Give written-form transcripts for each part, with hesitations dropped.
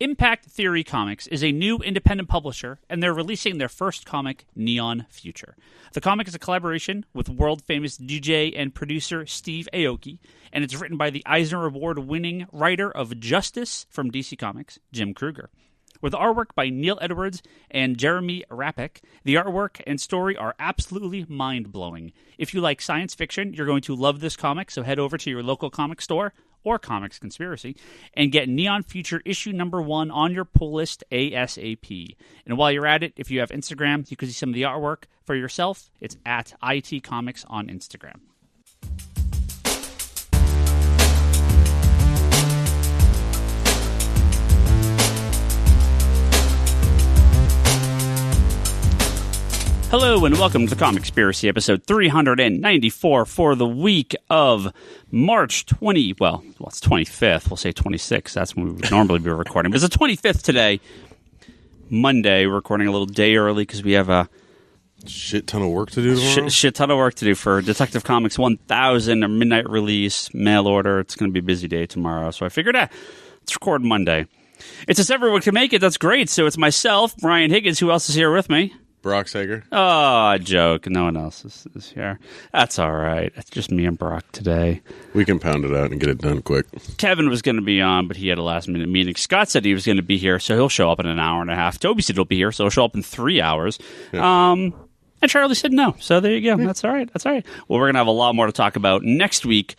Impact Theory Comics is a new independent publisher, and they're releasing their first comic, Neon Future. The comic is a collaboration with world-famous DJ and producer Steve Aoki, and it's written by the Eisner Award-winning writer of Justice from DC Comics, Jim Krueger. With artwork by Neil Edwards and Jeremy Rapek, the artwork and story are absolutely mind-blowing. If you like science fiction, you're going to love this comic, so head over to your local comic store or Comics Conspiracy, and get Neon Future issue number 1 on your pull list ASAP. And while you're at it, if you have Instagram, you can see some of the artwork for yourself. It's at IT Comics on Instagram. Hello and welcome to the Comic Conspiracy, episode 394 for the week of March 20. Well, it's 25th. We'll say 26th. That's when we would normally be recording. But it's the 25th today, Monday. We're recording a little day early because we have a shit ton of work to do tomorrow. Shit ton of work to do for Detective Comics 1000, a midnight release, mail order. It's going to be a busy day tomorrow. So I figured, let's record Monday. It's just everyone can make it. That's great. So it's myself, Ryan Higgins. Who else is here with me? Brock Sager. Oh, joke. No one else is here. That's all right. It's just me and Brock today. We can pound it out and get it done quick. Kevin was going to be on, but he had a last-minute meeting. Scott said he was going to be here, so he'll show up in an hour and a half. Toby said he'll be here, so he'll show up in 3 hours. Yeah. And Charlie said no, so there you go. Yeah. That's all right. Well, we're going to have a lot more to talk about next week.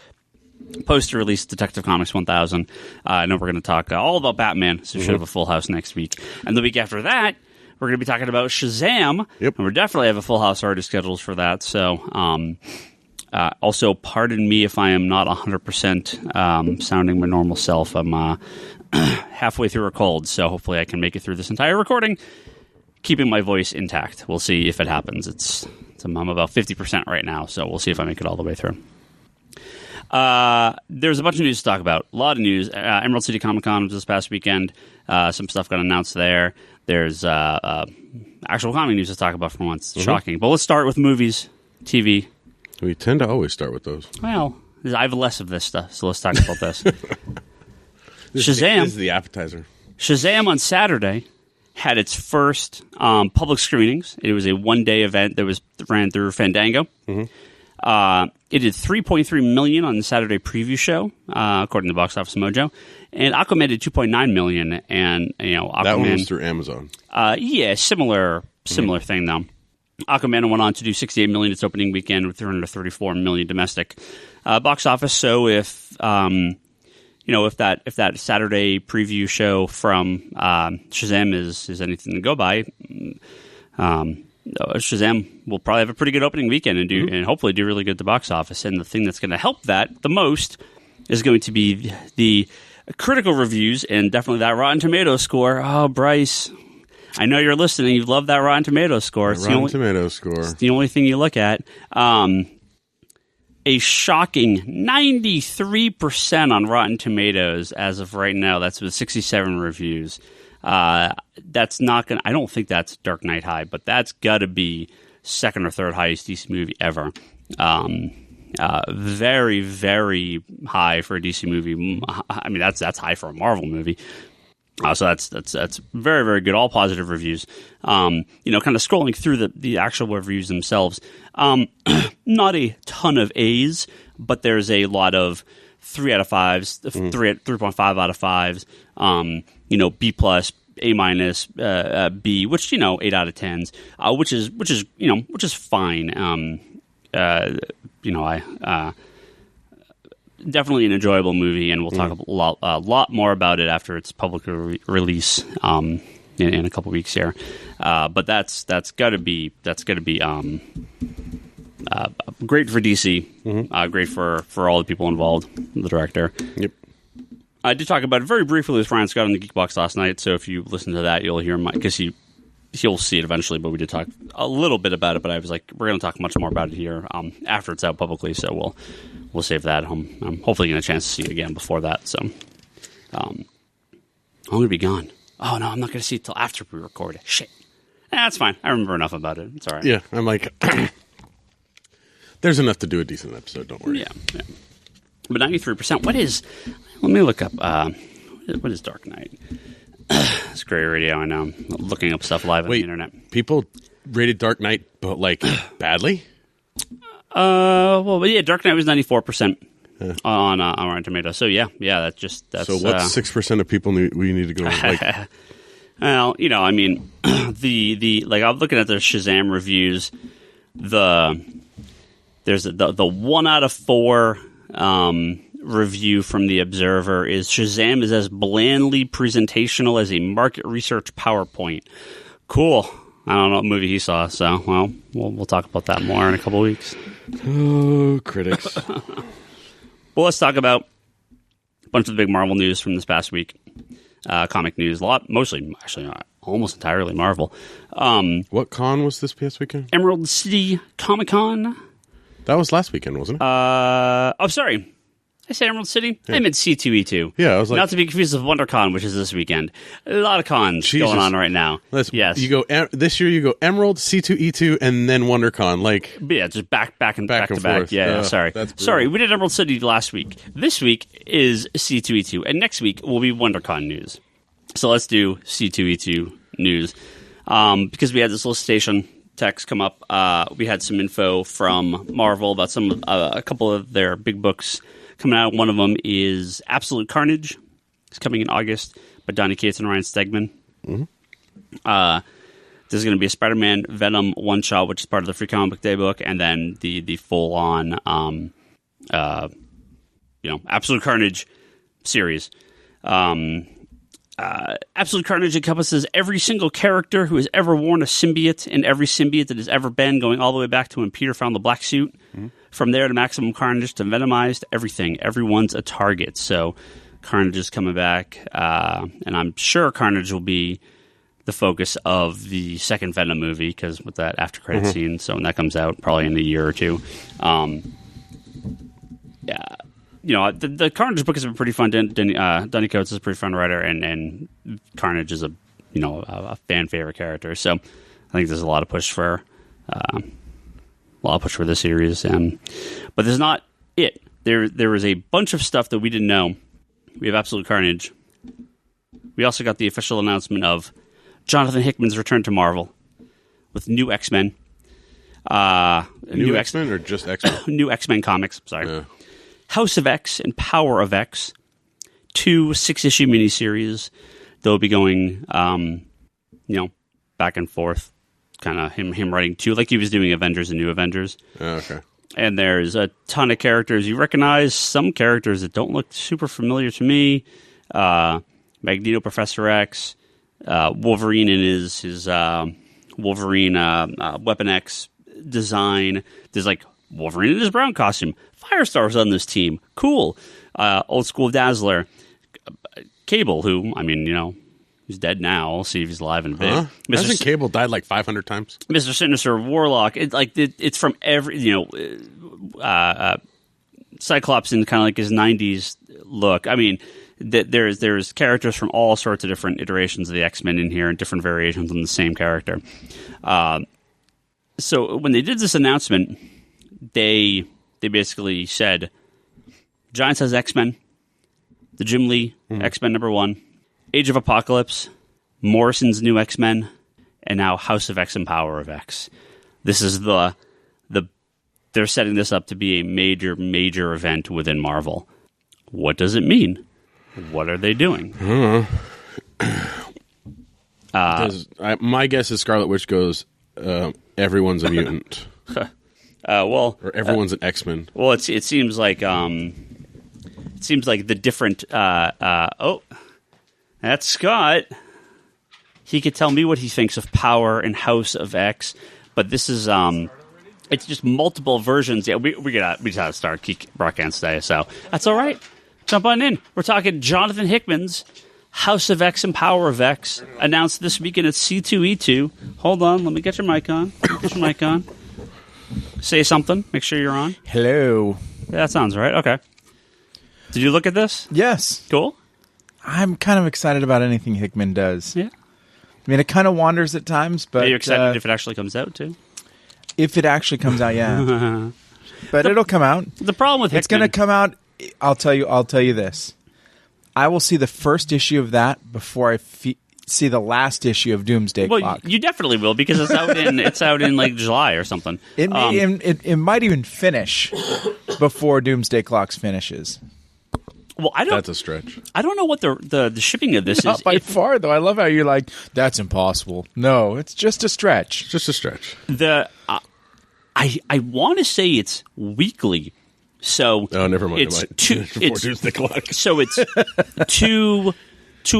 Post-release Detective Comics 1000. I know we're going to talk all about Batman, so we should have a full house next week. And the week after that, we're going to be talking about Shazam. Yep. And we definitely have a full house already scheduled for that. So, also, pardon me if I am not 100% sounding my normal self. I'm halfway through a cold, so hopefully I can make it through this entire recording, keeping my voice intact. We'll see if it happens. I'm about 50% right now, so we'll see if I make it all the way through. There's a bunch of news to talk about. A lot of news. Emerald City Comic Con was this past weekend. Some stuff got announced there. There's actual comic news to talk about for once. Shocking. But let's start with movies, TV. We tend to always start with those. Well, I have less of this stuff, so let's talk about this. Shazam. This is the appetizer. Shazam on Saturday had its first public screenings. It was a one-day event that ran through Fandango. It did $3.3 million on the Saturday preview show, according to Box Office Mojo, and Aquaman did $2.9 million. And Aquaman, that one was through Amazon. Yeah, similar thing though. Aquaman went on to do $68 million its opening weekend with $334 million domestic box office. So if that Saturday preview show from Shazam is anything to go by. Shazam will probably have a pretty good opening weekend and hopefully do really good at the box office. And the thing that's going to help that the most is going to be the critical reviews and definitely that Rotten Tomatoes score. Oh, Bryce, I know you're listening. You love that Rotten Tomatoes score. It's the only thing you look at. A shocking 93% on Rotten Tomatoes as of right now. That's with 67 reviews. That's not going to, I don't think that's Dark Knight high, but that's got to be second or third highest DC movie ever. Very, very high for a DC movie. I mean, that's high for a Marvel movie. So that's very, very good. All positive reviews. Kind of scrolling through the actual reviews themselves. Not a ton of A's, but there's a lot of 3 out of 5s, 3.5 out of 5s. B plus, A minus, B, which 8 out of 10s, which is fine. I definitely an enjoyable movie, and we'll talk a lot more about it after its public release in a couple weeks here. But that's got to be great for DC, great for all the people involved, the director. Yep. I did talk about it very briefly with Ryan Scott on the Geekbox last night, so if you listen to that, you'll hear because he'll see it eventually, but we did talk a little bit about it, but I was like, we're going to talk much more about it here after it's out publicly, so we'll save that. I'm hopefully getting a chance to see it again before that, so I'm going to be gone. Oh, no, I'm not going to see it till after we record it. Shit. That's fine. I remember enough about it. It's all right. Yeah, I'm like, there's enough to do a decent episode, don't worry. Yeah. But 93%, let me look up, what is Dark Knight? It's great radio. I know. I'm looking up stuff live on the internet. People rated Dark Knight, but like badly. Well, yeah, Dark Knight was 94% on Rotten Tomatoes. So yeah, that's. So what's 6% of people we need to go like? Well, I mean, the like I'm looking at the Shazam reviews. There's the 1 out of 4 review from the Observer is Shazam is as blandly presentational as a market research PowerPoint. Cool. I don't know what movie he saw, so we'll talk about that more in a couple of weeks. Oh, critics. Well, let's talk about a bunch of the big Marvel news from this past week. Comic news, mostly, actually, almost entirely Marvel. What con was this past weekend? Emerald City Comic Con. That was last weekend, wasn't it? Sorry. I say Emerald City? Yeah. I meant C2E2. Yeah, I was like... Not to be confused with WonderCon, which is this weekend. A lot of cons going on right now. Yes. You go this year. You go Emerald, C2E2, and then WonderCon. Just back to back. Forth. Yeah, sorry. We did Emerald City last week. This week is C2E2, and next week will be WonderCon news. So let's do C2E2 news because we had this solicitation text come up. We had some info from Marvel about a couple of their big books coming out. One of them is Absolute Carnage. It's coming in August by Donny Cates and Ryan Stegman. Mm-hmm. There's going to be a Spider-Man Venom one-shot, which is part of the Free Comic Book Day book, and then the full-on Absolute Carnage series. Absolute Carnage encompasses every single character who has ever worn a symbiote and every symbiote that has ever been, going all the way back to when Peter found the black suit. Mm-hmm. From there to Maximum Carnage to Venomized, everything. Everyone's a target. So Carnage is coming back, and I'm sure Carnage will be the focus of the second Venom movie, because with that after credit scene, so when that comes out, probably in a year or two. The Carnage book has been pretty fun. Donny Cates is a pretty fun writer, and Carnage is a fan favorite character. So I think there's a lot of push for the series. But there's not it. There was a bunch of stuff that we didn't know. We have Absolute Carnage. We also got the official announcement of Jonathan Hickman's return to Marvel with new X-Men. New X-Men or just X-Men? New X-Men comics. Sorry. House of X and Power of X, 2 6-issue miniseries. They'll be going, back and forth. Kind of him writing 2, like he was doing Avengers and New Avengers. Okay. And there's a ton of characters you recognize. Some characters that don't look super familiar to me. Magneto, Professor X, Wolverine in his Wolverine Weapon X design. There's Wolverine in his brown costume. Firestar's on this team. Cool. Old school Dazzler. Cable, who, he's dead now. We'll see if he's alive in a bit. Hasn't Cable died 500 times? Mr. Sinister, Warlock. It's from every, Cyclops in kind of his 90s look. There's characters from all sorts of different iterations of the X-Men in here and different variations on the same character. So when they did this announcement, they basically said Giants has X-Men, the Jim Lee X-Men #1, Age of Apocalypse, Morrison's new X-Men, and now House of X and Power of X. This is they're setting this up to be a major, major event within Marvel. What does it mean? What are they doing? My guess is Scarlet Witch goes, everyone's a mutant. Or everyone's an X-Men. Well, it seems like the different. That's Scott. He could tell me what he thinks of Power and House of X, but this is it's just multiple versions. Yeah, we just had to start broadcast today, so that's all right. Jump on in. We're talking Jonathan Hickman's House of X and Power of X, announced this weekend at C2E2. Hold on, let me get your mic on. Say something. Make sure you're on. Hello. Yeah, that sounds right. Okay. Did you look at this? Yes. Cool. I'm kind of excited about anything Hickman does. Yeah. It kind of wanders at times, but... Are you excited if it actually comes out, too? If it actually comes out, yeah. But it'll come out. The problem with Hickman... It's going to come out... I'll tell you this. I will see the first issue of that before I see the last issue of Doomsday Clock. You definitely will because it's out in like July or something. It might even finish before Doomsday Clock finishes. Well, That's a stretch. I don't know what the shipping of this Not is. by far, though. I love how you're like, that's impossible. No, it's just a stretch. It's just a stretch. I want to say it's weekly. So never mind. It's Doomsday Clock. So it's two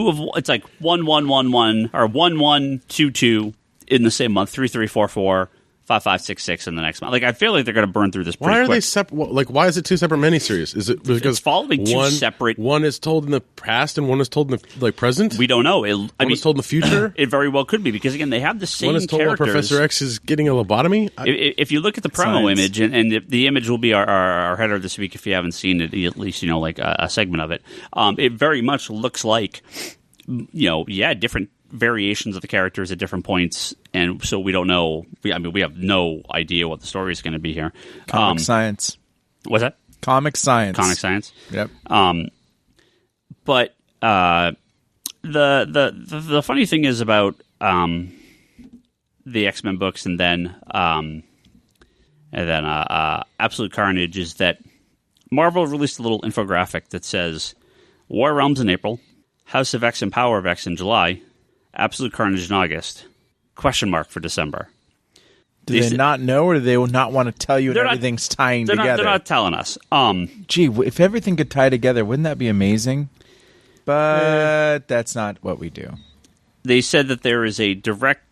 of it's like 1-1-1-1 or 1-1-2-2 in the same month. 3-3-4-4. 5-5-6-6 in the next month. Like I feel like they're going to burn through this. Pretty quick. They separate? Like why is it two separate miniseries? Is it because it's following two separate? One is told in the past and one is told in the present. We don't know. One is told in the future. It very well could be because again they have the same. One is told characters. Professor X is getting a lobotomy. If you look at the promo image, and the image will be our header this week if you haven't seen it, at least you know like a segment of it. It very much looks like different variations of the characters at different points, and so we don't know. We have no idea what the story is going to be here. Comic science. What's that? Comic science. Comic science. Yep. But the funny thing is about the X-Men books, and then Absolute Carnage is that Marvel released a little infographic that says War Realms in April, House of X and Power of X in July, Absolute Carnage in August, question mark for December. Do they not know, or do they not want to tell you and everything's tying together? They're not telling us. Gee, if everything could tie together, wouldn't that be amazing? But that's not what we do. They said that there is a direct...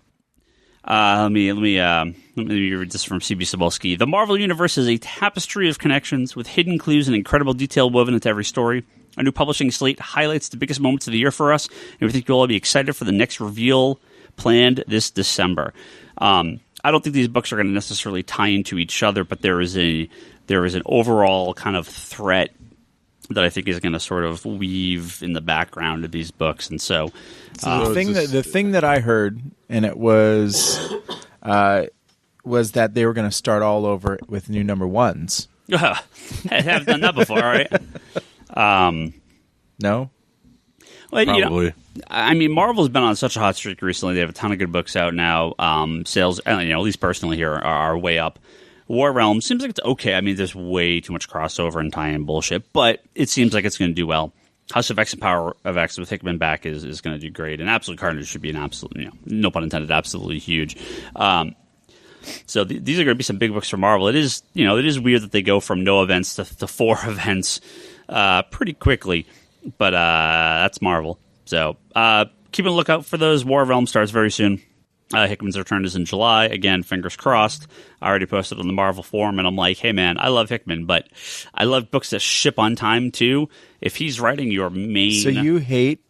let me read this from C.B. Cebulski. The Marvel Universe is a tapestry of connections with hidden clues and incredible detail woven into every story. Our new publishing slate highlights the biggest moments of the year for us, and we think you'll all be excited for the next reveal planned this December. I don't think these books are going to necessarily tie into each other, but there is an overall kind of threat that I think is going to sort of weave in the background of these books, and so the thing that I heard, and it was that they were going to start all over with new number ones. I haven't done that before, right? No? Well, probably. Marvel's been on such a hot streak recently. They have a ton of good books out now. Sales, at least personally here, are way up. War Realm seems like it's okay. There's way too much crossover and tie-in bullshit, but it seems like it's going to do well. House of X and Power of X with Hickman back is going to do great, and Absolute Carnage should be an absolute, no pun intended, absolutely huge. So these are going to be some big books for Marvel. It is weird that they go from no events to 4 events pretty quickly, but that's Marvel. So keep a lookout for those. War Realm starts very soon. Hickman's return is in July. Again, fingers crossed. I already posted on the Marvel forum, and I'm like, hey, man, I love Hickman, but I love books that ship on time, too. If he's writing your main... So you hate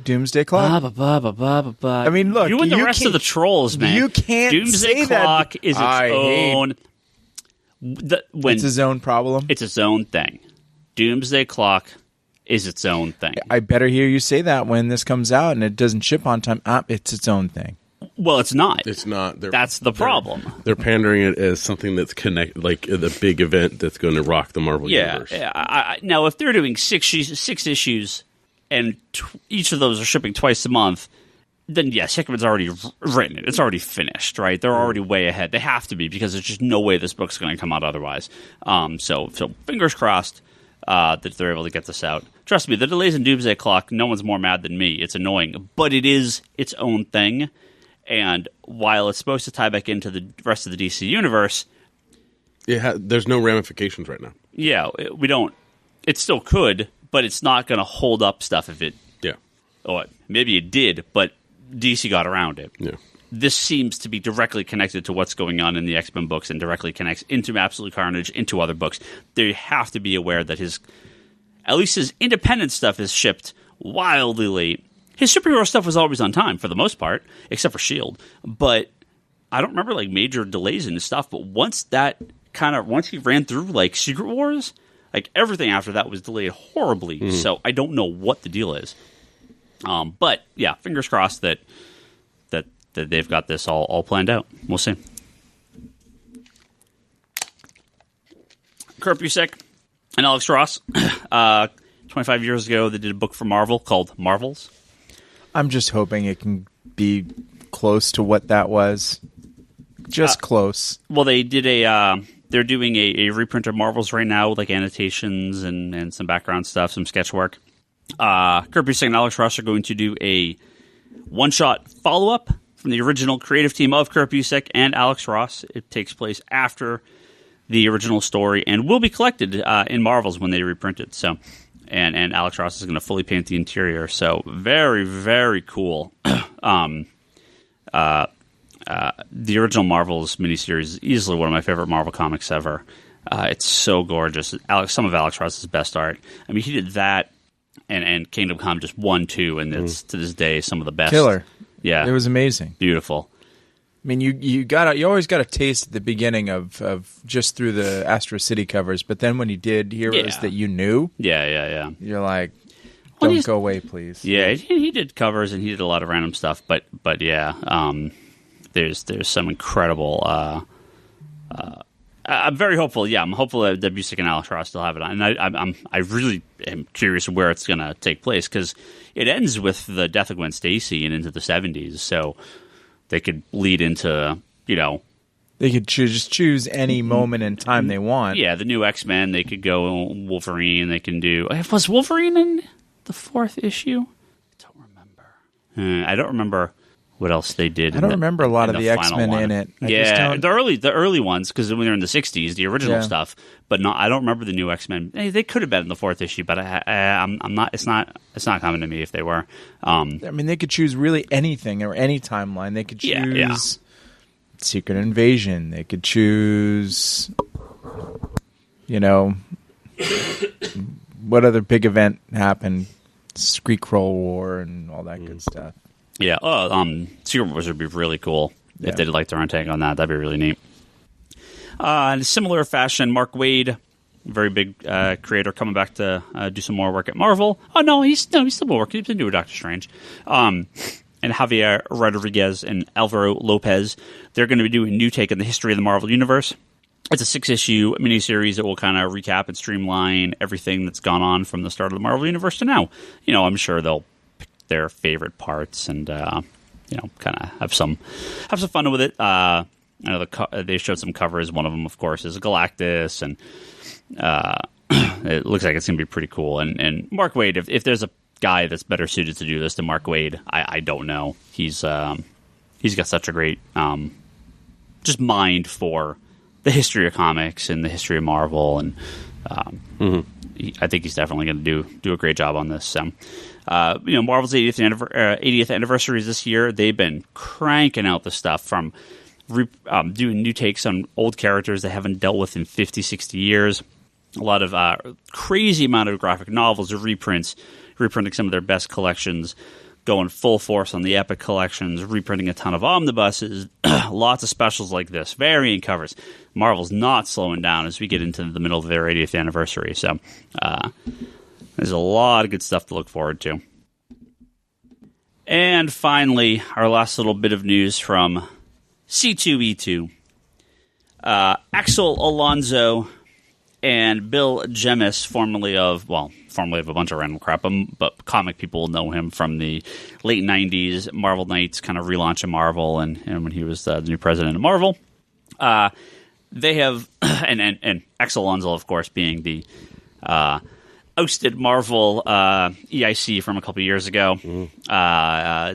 Doomsday Clock? Look, you and the rest of the trolls, man. You can't Doomsday say Clock that. is its own... It's its own problem? It's its own thing. Doomsday Clock is its own thing. I better hear you say that when this comes out and it doesn't ship on time. It's its own thing. Well, it's not. It's not. That's the problem. They're pandering it as something that's connected, like the big event that's going to rock the Marvel universe. Yeah. Now, if they're doing six issues and each of those are shipping twice a month, then yes, Hickman's already written it. It's already finished, right? They're already way ahead. They have to be because there's just no way this book's going to come out otherwise. So fingers crossed that they're able to get this out. Trust me, the delays in Doomsday Clock, no one's more mad than me. It's annoying, but it is its own thing. And while it's supposed to tie back into the rest of the DC universe, there's no ramifications right now. Yeah, we don't. It still could, but it's not going to hold up stuff if it. Yeah. Oh, maybe it did, but DC got around it. Yeah. This seems to be directly connected to what's going on in the X-Men books and directly connects into Absolute Carnage, into other books. They have to be aware that at least his independent stuff is shipped wildly late. His superhero stuff was always on time for the most part, except for S.H.I.E.L.D. But I don't remember major delays in his stuff. But once he ran through Secret Wars, everything after that was delayed horribly. Mm-hmm. So I don't know what the deal is. But yeah, fingers crossed that they've got this all planned out. We'll see. Kurt Busiek and Alex Ross, 25 years ago, they did a book for Marvel called Marvels. I'm just hoping it can be close to what that was. Just close. Well, they did they're doing a reprint of Marvels right now with like annotations and some background stuff, some sketch work. Kurt Busiek and Alex Ross are going to do a one-shot follow-up from the original creative team of Kurt Busiek and Alex Ross. It takes place after the original story and will be collected in Marvels when they reprint it. So, and Alex Ross is going to fully paint the interior. So, very, very cool. The original Marvels miniseries is easily one of my favorite Marvel comics ever. It's so gorgeous. Some of Alex Ross's best art. I mean, he did that and Kingdom Come just 1, 2, and it's to this day some of the best. Killer. Yeah. It was amazing. Beautiful. I mean, you always got a taste at the beginning of just through the Astro City covers, but then when you did heroes that you knew, yeah, you're like, don't go away, please. Yeah, he did covers and he did a lot of random stuff, but yeah, there's some incredible. I'm very hopeful. Yeah, I'm hopeful that Busiek and Alex Ross still have it on, and I really am curious where it's going to take place because it ends with the death of Gwen Stacy and into the 70s, so they could lead into they could choose any moment in time they want. Yeah, the new X-Men. They could go Wolverine. They can do. Was Wolverine in the 4th issue? I don't remember what else they did. I don't remember a lot of the X-Men in it. The early ones because when they're in the 60s, the original stuff. But I don't remember the new X-Men. They could have been in the 4th issue, but I'm not. It's not coming to me if they were. I mean, they could choose really anything or any timeline. They could choose Secret Invasion. They could choose, what other big event happened? Skrull War and all that good stuff. Yeah, Secret Wars would be really cool if they did like their own take on that. That'd be really neat. In a similar fashion, Mark Waid, very big creator, coming back to do some more work at Marvel. Oh no, he's still working. He's been doing Doctor Strange. And Javier Rodriguez and Alvaro Lopez, they're going to be doing a new take on the history of the Marvel Universe. It's a 6-issue miniseries that will kind of recap and streamline everything that's gone on from the start of the Marvel Universe to now. I'm sure they'll pick their favorite parts and kind of have some fun with it. I know they showed some covers. One of them, of course, is Galactus, and it looks like it's going to be pretty cool. And Mark Waid, if there's a guy that's better suited to do this than Mark Waid, I don't know. He's got such a great just mind for the history of comics and the history of Marvel, and I think he's definitely going to do a great job on this. So, Marvel's 80th anniversary is this year. They've been cranking out the stuff from doing new takes on old characters they haven't dealt with in 50, 60 years. A lot of crazy amount of graphic novels or reprinting some of their best collections, going full force on the epic collections, reprinting a ton of omnibuses, lots of specials like this, variant covers. Marvel's not slowing down as we get into the middle of their 80th anniversary. So there's a lot of good stuff to look forward to. And finally, our last little bit of news from C2E2. Axel Alonso and Bill Jemas, formerly of a bunch of random crap, but comic people will know him from the late 90s Marvel Knights kind of relaunch of Marvel and when he was the new president of Marvel. They have, and Axel Alonso, of course, being the ousted Marvel EIC from a couple years ago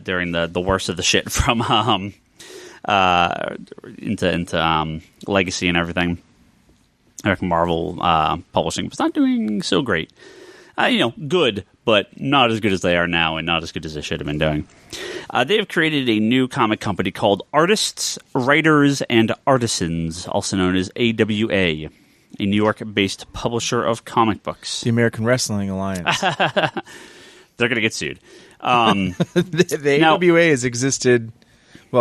during the worst of the shit from into Legacy and everything. Marvel publishing was not doing so great. Good, but not as good as they are now and not as good as they should have been doing. They have created a new comic company called Artists, Writers, and Artisans, also known as AWA, a New York-based publisher of comic books. The American Wrestling Alliance. They're going to get sued. The AWA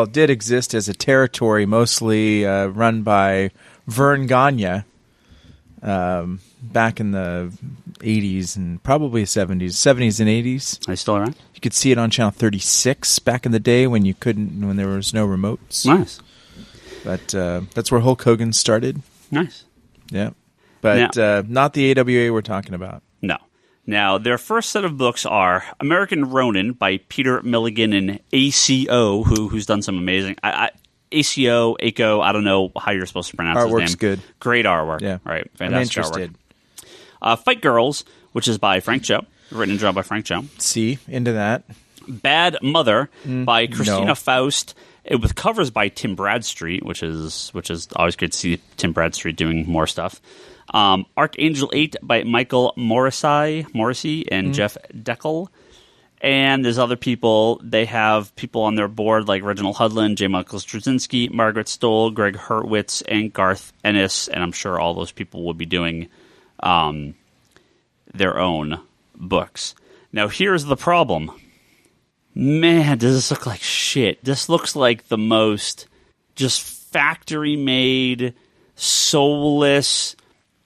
did exist as a territory mostly run by Vern Gagne back in the 80s and probably 70s and 80s. Are they still around? You could see it on Channel 36 back in the day when there was no remotes. Nice. But that's where Hulk Hogan started. Nice. Yeah. But not the AWA we're talking about. No. Now, their first set of books are American Ronin by Peter Milligan and ACO, who's done some amazing... ACO, I don't know how you're supposed to pronounce his name. Artwork's good. Great artwork. Yeah. Right. Fantastic I'm interested. artwork. Fight Girls, which is by Frank Cho, written and drawn by Frank Cho. See, into that. Bad Mother by Christina no. Faust, with covers by Tim Bradstreet, which is always good to see Tim Bradstreet doing more stuff. Archangel 8 by Michael Morrissey and Jeff Deckel. And there's other people. They have people on their board like Reginald Hudlin, J. Michael Straczynski, Margaret Stoll, Greg Hurwitz, and Garth Ennis. And I'm sure all those people will be doing their own books. Now, here's the problem. Man, does this look like shit. This looks like the most just factory-made, soulless,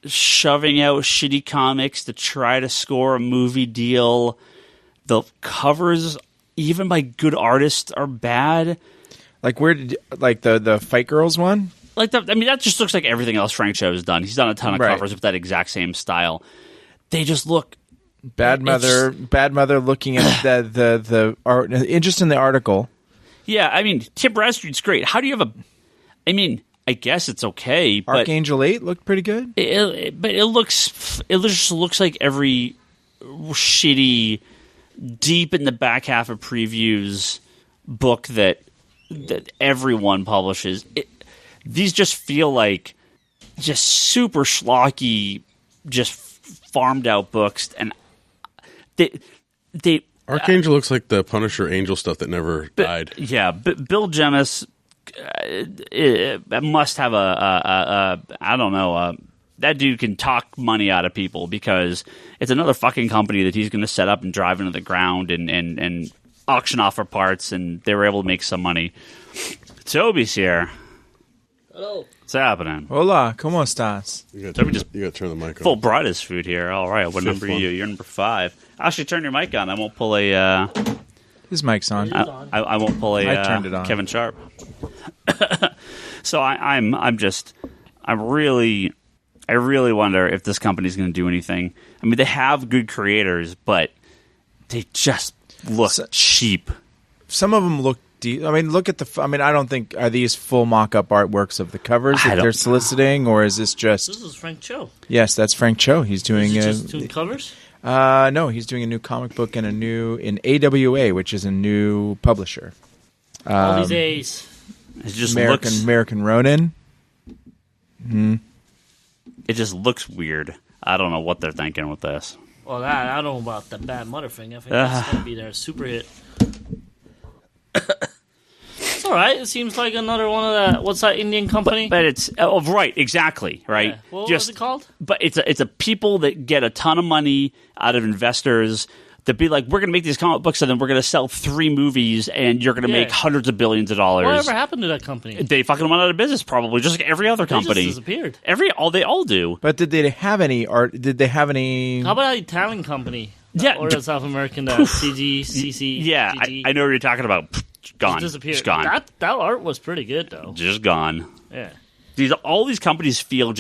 shoving out shitty comics to try to score a movie deal. The covers, even by good artists, are bad. Like the Fight Girls one? That just looks like everything else Frank Cho has done. He's done a ton of Right. covers with that exact same style. They just look... Bad Mother looking at the art, just in the article. Yeah, I mean, Tim Bradstreet's great. How do you have a... I mean, I guess it's okay, but... Archangel 8 looked pretty good. It just looks like every shitty, deep in the back half of previews book that everyone publishes. These just feel like just super schlocky, just farmed out books, and they Archangel looks like the Punisher Angel stuff that never died. Yeah, Bill Jemas must have I don't know, that dude can talk money out of people, because it's another fucking company that he's going to set up and drive into the ground and auction off for parts, and they were able to make some money. Toby's here. Hello. What's happening? Hola, ¿cómo estás? You gotta turn the mic on. Full brought his food here. All right, what number are you? You're number 5. Actually, turn your mic on. I won't pull a... His mic's on. I won't pull a I turned it on. Kevin Sharp. So I really wonder if this company's going to do anything. I mean, they have good creators, but they just look cheap. Some of them look deep. I mean, look at I don't think, are these full mock-up artworks of the covers that they're soliciting, or is this just... This is Frank Cho. Yes, that's Frank Cho. He's doing... Is he just doing covers? No, he's doing a new comic book and in AWA, which is a new publisher. All these A's. It just American Ronin. It just looks weird. I don't know what they're thinking with this. Well, I don't know about the Bad Mother thing. I think that's going to be their super hit. It's all right. It seems like another one of that. What's that Indian company? But it's right, exactly, right. Yeah. What was it called? But it's a people that get a ton of money out of investors that be like, we're going to make these comic books and then we're going to sell 3 movies and you're going to make hundreds of billions of dollars. Whatever happened to that company? They fucking went out of business, probably, just like every other company. They just disappeared. They all do. But did they have any art? Did they have any? How about that Italian company? Yeah, or the South American CC. Yeah, I know what you're talking about. Gone. Just disappeared. Just gone. That art was pretty good, though. Just gone. Yeah. All these companies feel they're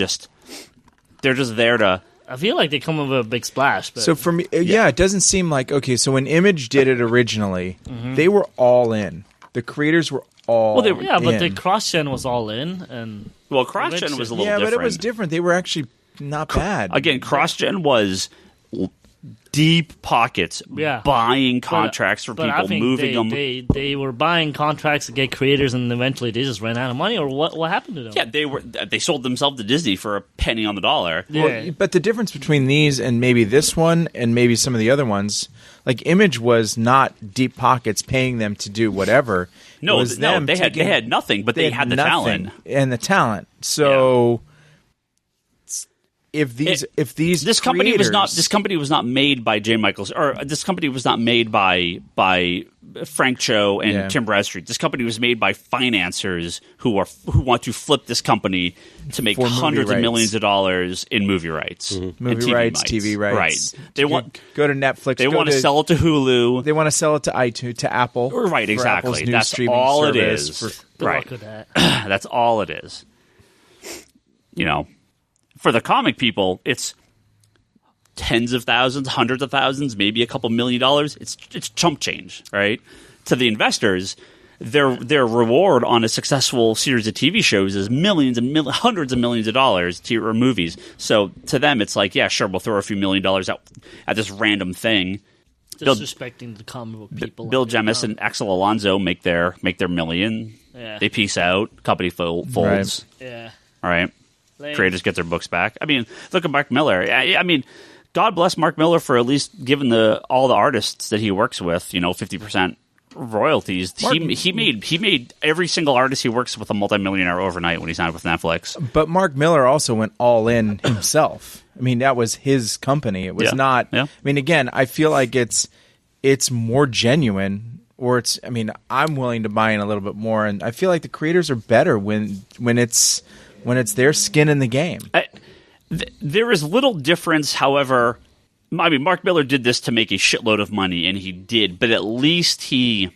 just there to... I feel like they come with a big splash. But So for me, it doesn't seem like... Okay, so when Image did it originally, they were all in. The creators were all in. Yeah, but the cross-gen was all in. And well, cross-gen was a little different. Yeah, but it was different. They were actually not bad. Again, cross-gen was deep pockets, buying contracts for people, moving them. They were buying contracts to get creators, and eventually they just ran out of money. Or what happened to them? Yeah, they sold themselves to Disney for a penny on the dollar. Well, but the difference between these and maybe this one and maybe some of the other ones, like Image was not deep pockets paying them to do whatever. No, they had nothing, but they had the talent and the talent. So. Yeah. If this company was not made by J. Michaels, or this company was not made by Frank Cho and Tim Bradstreet. This company was made by financiers who want to flip this company to make hundreds of millions of dollars in movie rights, movie rights, TV rights. Right? They want go to Netflix. They want to sell it to Hulu. They want to sell it to iTunes, to Apple. Right? Exactly. That's all it is. Right. That's all it is. For the comic people, it's tens of thousands, hundreds of thousands, maybe a couple $1 million. It's chump change, right? To the investors, their reward on a successful series of TV shows is millions and hundreds of millions of dollars or movies. So to them, it's like, yeah, sure, we'll throw a few $1 million at this random thing. Disrespecting the comic book people. Bill Jemas and Axel Alonso make their million. Yeah. They peace out. Company folds. Right. Yeah. All right. Lame. Creators get their books back. I mean, look at Mark Miller. I mean, God bless Mark Miller for at least giving all the artists that he works with, 50% royalties. He made every single artist he works with a multimillionaire overnight when he signed with Netflix. But Mark Miller also went all in himself. I mean, that was his company. It was not. Yeah. I mean, again, I feel like it's more genuine, or it's. I mean, I'm willing to buy in a little bit more, and I feel like the creators are better when it's their skin in the game. There is little difference, however. I mean, Mark Miller did this to make a shitload of money, and he did, but at least I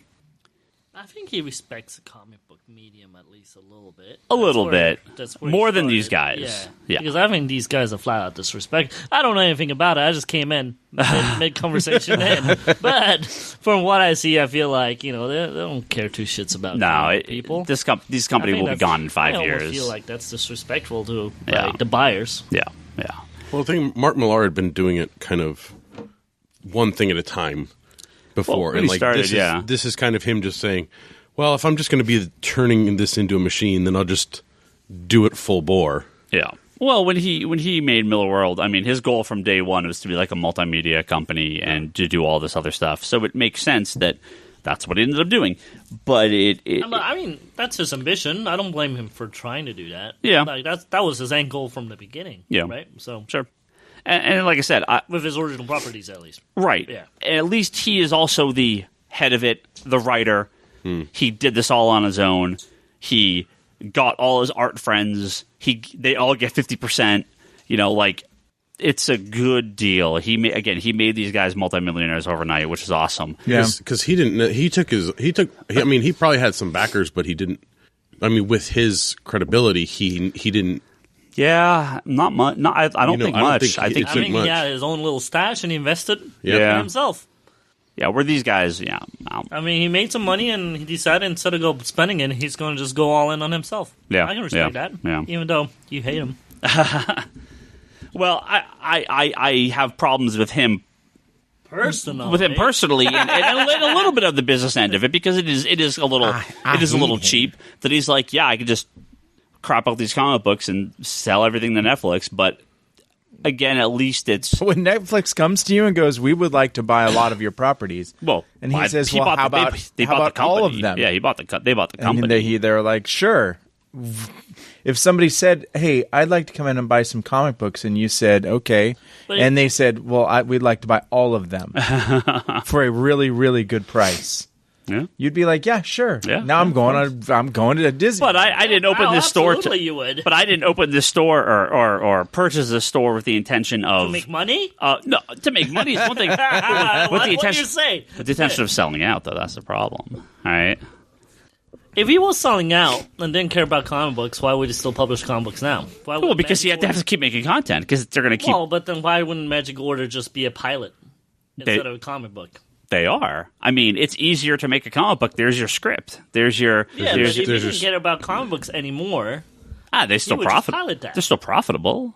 think he respects the comic book medium at least a little bit. That's more than these guys. Yeah. Because I think these guys are flat out disrespect. I don't know anything about it. I just came in mid-conversation in. But from what I see, I feel like, they don't care two shits about people. This company will be gone in 5 years. I feel like that's disrespectful to the buyers. Yeah. Well, I think Mark Millar had been doing it kind of one thing at a time before. When he started, this is kind of him just saying, well, if I'm just going to be turning this into a machine, then I'll just do it full bore. Yeah. Well, when he made Miller World, I mean, his goal from day one was to be like a multimedia company and to do all this other stuff. So it makes sense that that's what he ended up doing. But I mean, that's his ambition. I don't blame him for trying to do that. Yeah. Like, that was his end goal from the beginning. Yeah. Right? So sure. And like I said, with his original properties, at least. Right. Yeah. At least he is also the head of it, the writer. He did this all on his own. He got all his art friends. They all get 50%. It's a good deal. He made these guys multimillionaires overnight, which is awesome. Yeah, because he didn't. I mean, he probably had some backers, but he didn't. I mean, with his credibility, he didn't. Yeah, not much. I don't think much. I think he had his own little stash and he invested in himself. Yeah, where these guys, I mean, he made some money and he decided instead of go spending it, he's going to just go all in on himself. Yeah, I can respect that. Yeah. Even though you hate him. Well, I have problems with him personally, and a little bit of the business end of it, because it is a little cheap. That he's like, I could just crop out these comic books and sell everything to Netflix, but again, at least it's when Netflix comes to you and goes, "We would like to buy a lot of your properties." Well, and he says, "Well, how about all of them?" Yeah, they bought the company. And they're like, "Sure." If somebody said, "Hey, I'd like to come in and buy some comic books," and you said, "Okay," and they said, "Well, we'd like to buy all of them for a really, really good price," you'd be like, "Yeah, sure." Yeah, now I'm going to Disney. But I didn't open this store. Absolutely, you would. But I didn't open this store or purchase this store with the intention of to make money. No, to make money is one thing. What do you say? With the intention of selling out, though, that's the problem. All right. If he was selling out and didn't care about comic books, why would he still publish comic books now? Because he had to have to keep making content, because they're going to keep. Well, but then why wouldn't Magic Order just be a pilot instead of a comic book? They are. I mean, it's easier to make a comic book. There's your script. There's your. Yeah, but if he didn't care about comic books anymore, they're still profitable. They're still profitable.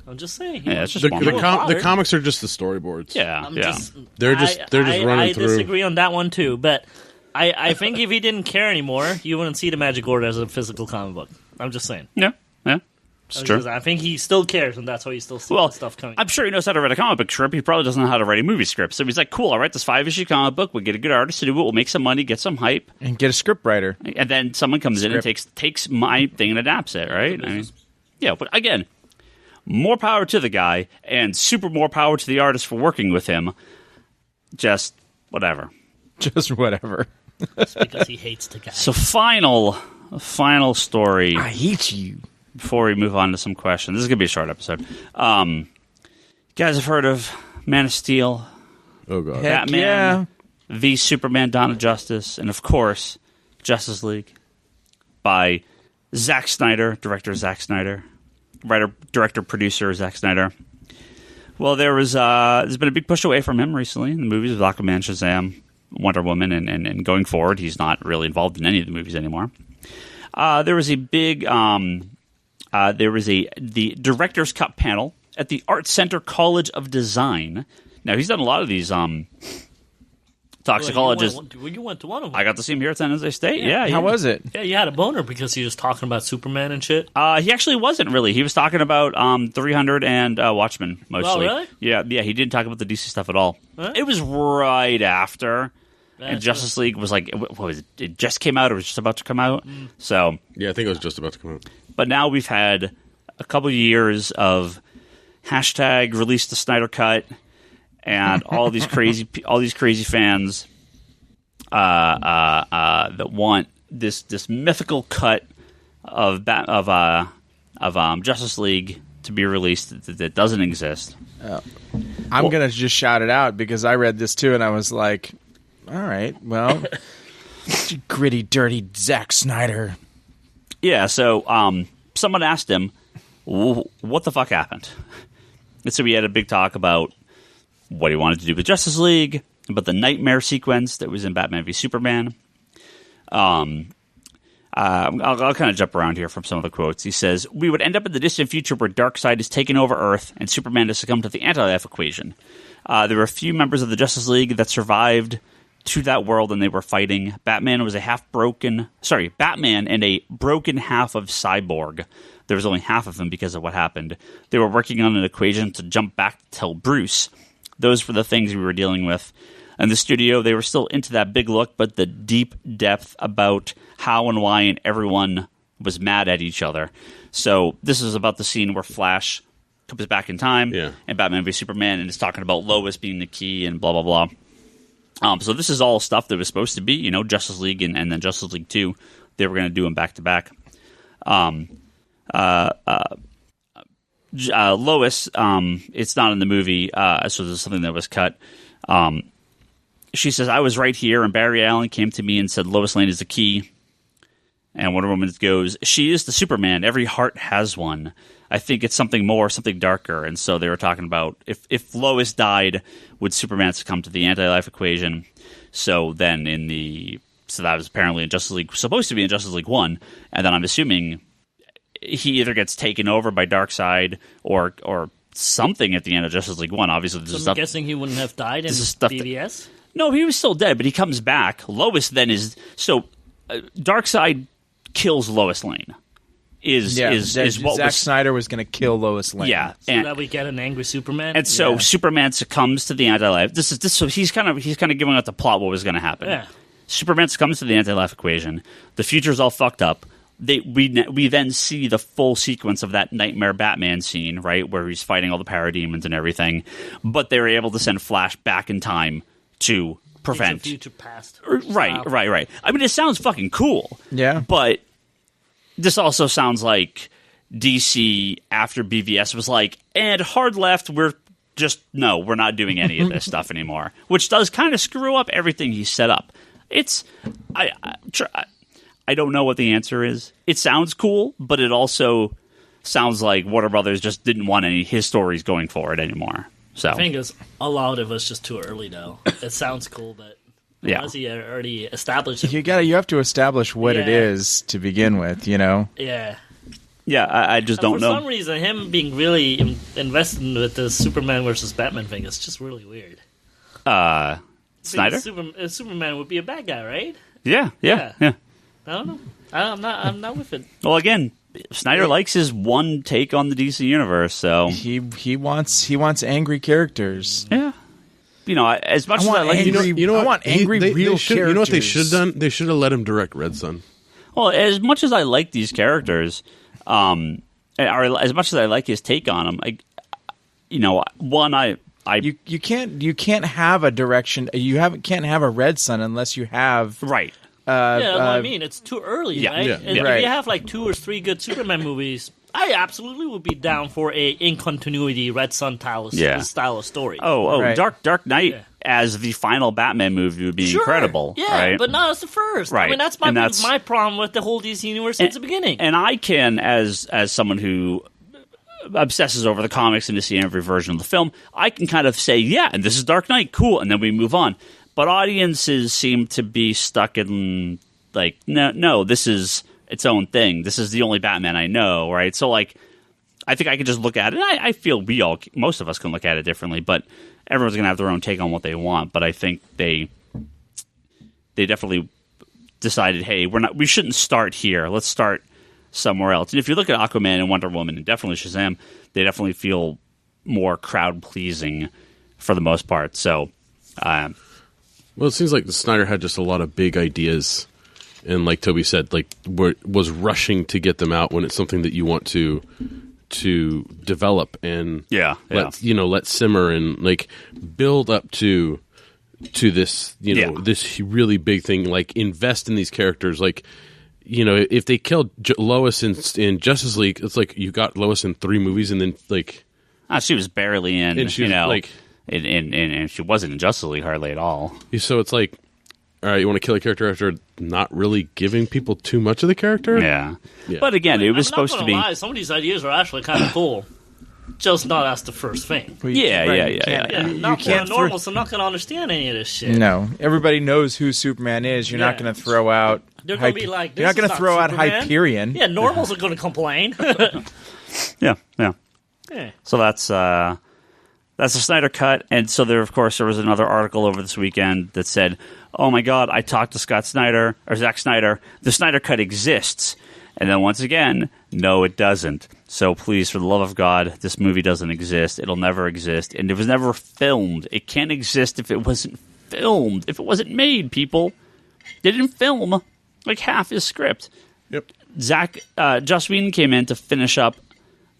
I'm just saying. Yeah, it's just the comics are just the storyboards. Yeah, they're just running through. I disagree on that one too, but. I think if he didn't care anymore, you wouldn't see the Magic Order as a physical comic book. I'm just saying. Yeah. It's true. I think he still cares, and that's why he's still seeing stuff coming. I'm sure he knows how to write a comic book script. He probably doesn't know how to write a movie script. So he's like, cool, I'll write this 5-issue comic book. We'll get a good artist to do it. We'll make some money, get some hype. And get a script writer. And then someone comes in and takes my thing and adapts it, right? But again, more power to the guy, and more power to the artist for working with him. Just whatever. Just whatever. It's because he hates the guy. So final story. I hate you. Before we move on to some questions, this is gonna be a short episode. You guys have heard of Man of Steel? Oh god, Batman v Superman: Dawn of Justice, and of course Justice League by Zack Snyder, director Zack Snyder, writer, director, producer Zack Snyder. Well, there's been a big push away from him recently in the movies with Aquaman, Shazam, Wonder Woman, and going forward, he's not really involved in any of the movies anymore. There was a big the Director's Cut panel at the Art Center College of Design. Now, he's done a lot of these toxicologists. You went to one of them. I got to see him here at San Jose State. Yeah. How was it? Yeah, you had a boner because he was talking about Superman and shit. He actually wasn't really. He was talking about 300 and Watchmen mostly. Oh, really? Yeah. He didn't talk about the DC stuff at all. Huh? It was right after. And Justice League was like, what was it? It just came out or was just about to come out. So yeah, I think it was just about to come out. But now we've had a couple of years of hashtag release the Snyder Cut, and all these crazy fans that want this mythical cut of Justice League to be released that doesn't exist. I'm gonna just shout it out because I read this too, and I was like, all right, well, gritty, dirty Zack Snyder. Yeah, so someone asked him, what the fuck happened? And so we had a big talk about what he wanted to do with Justice League, about the nightmare sequence that was in Batman v Superman. I'll kind of jump around here from some of the quotes. He says, "We would end up in the distant future where Darkseid has taken over Earth and Superman has succumbed to the anti-life equation. There were a few members of the Justice League that survived to that world, and they were fighting. Batman and a broken half of Cyborg. There was only half of him because of what happened. They were working on an equation to jump back to tell Bruce. Those were the things we were dealing with. In the studio, they were still into that big look, but the deep depth about how and why and everyone was mad at each other." So this is about the scene where Flash comes back in time, and Batman v Superman, and is talking about Lois being the key and blah, blah, blah. So this is all stuff that was supposed to be, Justice League and then Justice League 2. They were going to do them back to back. Lois, it's not in the movie, so this is something that was cut. She says, "I was right here, and Barry Allen came to me and said Lois Lane is the key." And Wonder Woman goes, "She is the Superman. Every heart has one. I think it's something more, something darker." And so they were talking about if Lois died, would Superman succumb to the anti-life equation? So then so that was apparently in Justice League, supposed to be in Justice League 1, and then I'm assuming he either gets taken over by Darkseid or something at the end of Justice League 1. Obviously, this is I'm guessing he wouldn't have died in BVS? No, he was still dead, but he comes back. Lois then is... So, Darkseid kills Lois Lane. Is what Zack Snyder was going to kill Lois Lane. Yeah. So that we get an angry Superman? And so Superman succumbs to the anti-life. So he's kind of giving out the plot what was going to happen. Yeah. Superman succumbs to the anti-life equation. The future's all fucked up. We then see the full sequence of that Nightmare Batman scene, right, where he's fighting all the parademons and everything. But they were able to send Flash back in time to prevent future past. Right. I mean, it sounds fucking cool. Yeah. But this also sounds like DC after BVS was like, and hard left, we're not doing any of this stuff anymore, which does kind of screw up everything he set up. I don't know what the answer is. It sounds cool, but it also sounds like Warner Brothers just didn't want any his stories going forward anymore. So I think a lot of us just too early though. It sounds cool, but unless he already established it. You have to establish what it is to begin with, Yeah. Yeah, I just don't know. For some reason, him being really invested with the Superman versus Batman thing is just really weird. Snyder? Superman would be a bad guy, right? Yeah. I don't know. I'm not with it. Well, again, Snyder likes his one take on the DC universe, so he wants angry characters. Yeah. As much as I like I want angry real characters. You know what they should have done? They should have let him direct Red Son. Well, as much as I like these characters, or as much as I like his take on them, you can't have a direction. Can't have a Red Son unless you have right. That's what I mean. It's too early, right? Yeah. If you have like 2 or 3 good Superman movies, I absolutely would be down for a in continuity Red Son style of story. Right. Dark Knight as the final Batman movie would be incredible. Yeah, right? but not as the first. Right. I mean, that's my problem with the whole DC universe since the beginning. And I can, as someone who obsesses over the comics and to see every version of the film, I can kind of say, yeah, and this is Dark Knight, cool, and then we move on. But audiences seem to be stuck in, like, no, this is its own thing. This is the only Batman I know, right? So, like, I think I can just look at it. I feel most of us can look at it differently, but everyone's going to have their own take on what they want. But I think they definitely decided, hey, we shouldn't start here. Let's start somewhere else. And if you look at Aquaman and Wonder Woman and definitely Shazam, they definitely feel more crowd pleasing for the most part. So, well, it seems like the Snyder had just a lot of big ideas, and like Toby said, like was rushing to get them out when it's something that you want to develop and let simmer and like build up to this this really big thing. Like invest in these characters, like. If they killed Lois in Justice League, it's like you got Lois in 3 movies, and then like she was barely in, and she was, like, and she wasn't in Justice League hardly at all. So it's like, all right, you want to kill a character after not really giving people too much of the character? Yeah. But again, it was supposed to be. Lie, some of these ideas are actually kind of cool. Just not as the first thing. Yeah. Not normal, so I'm not going to understand any of this shit. No, everybody knows who Superman is. You're not going to throw out. They're going to be like, you're not going to throw out Hyperion. Yeah, normals are going to complain. Yeah. So that's the Snyder Cut, and so there was another article over this weekend that said, "Oh my God, I talked to Zack Snyder. The Snyder Cut exists." And then once again, no, it doesn't. So please, for the love of God, this movie doesn't exist. It'll never exist. And it was never filmed. It can't exist if it wasn't filmed. If it wasn't made, people. They didn't film like half his script. Yep. Zack, Joss Whedon came in to finish up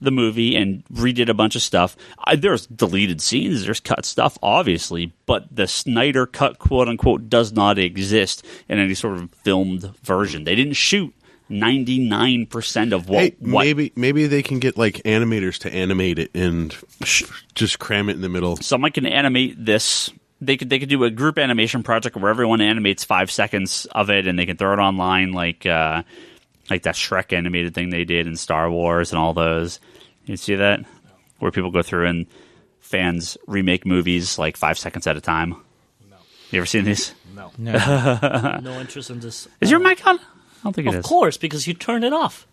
the movie and redid a bunch of stuff. There's deleted scenes. There's cut stuff, obviously. But the Snyder Cut, quote-unquote, does not exist in any sort of filmed version. They didn't shoot 99% of what. Maybe they can get like animators to animate it and just cram it in the middle. Someone can animate this. They could do a group animation project where everyone animates 5 seconds of it, and they can throw it online like that Shrek animated thing they did in Star Wars and all those. You see that? Where people go through and fans remake movies like 5 seconds at a time. No. You ever seen these? No. No interest in this. Is your mic on? I don't think it is. Of course, because you turned it off.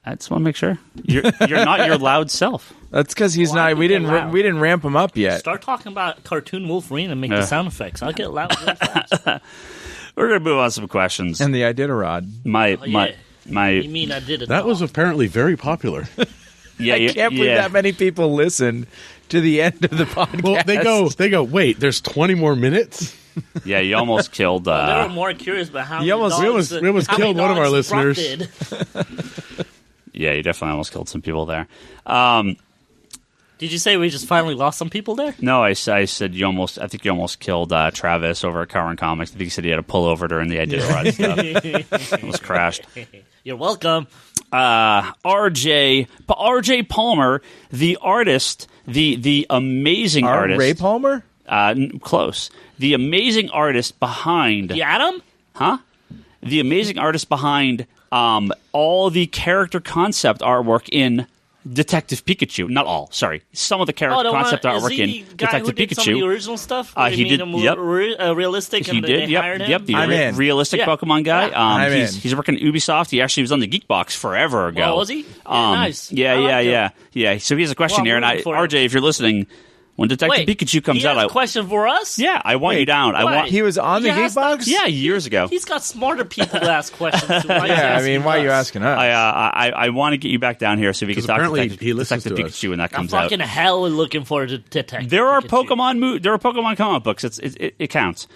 I just want to make sure you're not your loud self. That's because he's not. We didn't ramp him up yet. Start talking about cartoon Wolverine and make the sound effects. I'll get loud really fast. We're gonna move on to some questions. And the Iditarod. You mean I did it? That was apparently very popular. I can't believe that many people listened to the end of the podcast. Well, they go. Wait, there's 20 more minutes. Yeah, you almost killed. They were more curious about how we almost killed one of our listeners. Yeah, you definitely almost killed some people there. Did you say we just finally lost some people there? No, I said you almost. I think you almost killed Travis over at Current Comics. I think he said he had to pull over during the Iditarod stuff. Almost crashed. You're welcome. RJ Palmer, the artist, the amazing artist. Ray Palmer? Close. The amazing artist behind... The Atom? Huh? The amazing artist behind all the character concept artwork in Detective Pikachu. Not all, sorry. Some of the character concept artwork in Detective Pikachu. Some of the original stuff? He did, yep. Realistic and they hired him? Yep, the realistic Pokemon guy. Yeah. He's working at Ubisoft. He actually was on the Geekbox forever ago. Oh, was he? Nice. Yeah. So he has a question here. And RJ, if you're listening... When Detective Pikachu comes out, he has a question for us? Yeah, I want you down. He was on the Geekbox? Yeah, years ago. He's got smarter people to ask questions to. Why are you asking us? I want to get you back down here so we can talk to Detective Pikachu when that comes out. I'm fucking hell looking forward to Detective There are Pikachu. There are Pokemon comic books. It counts.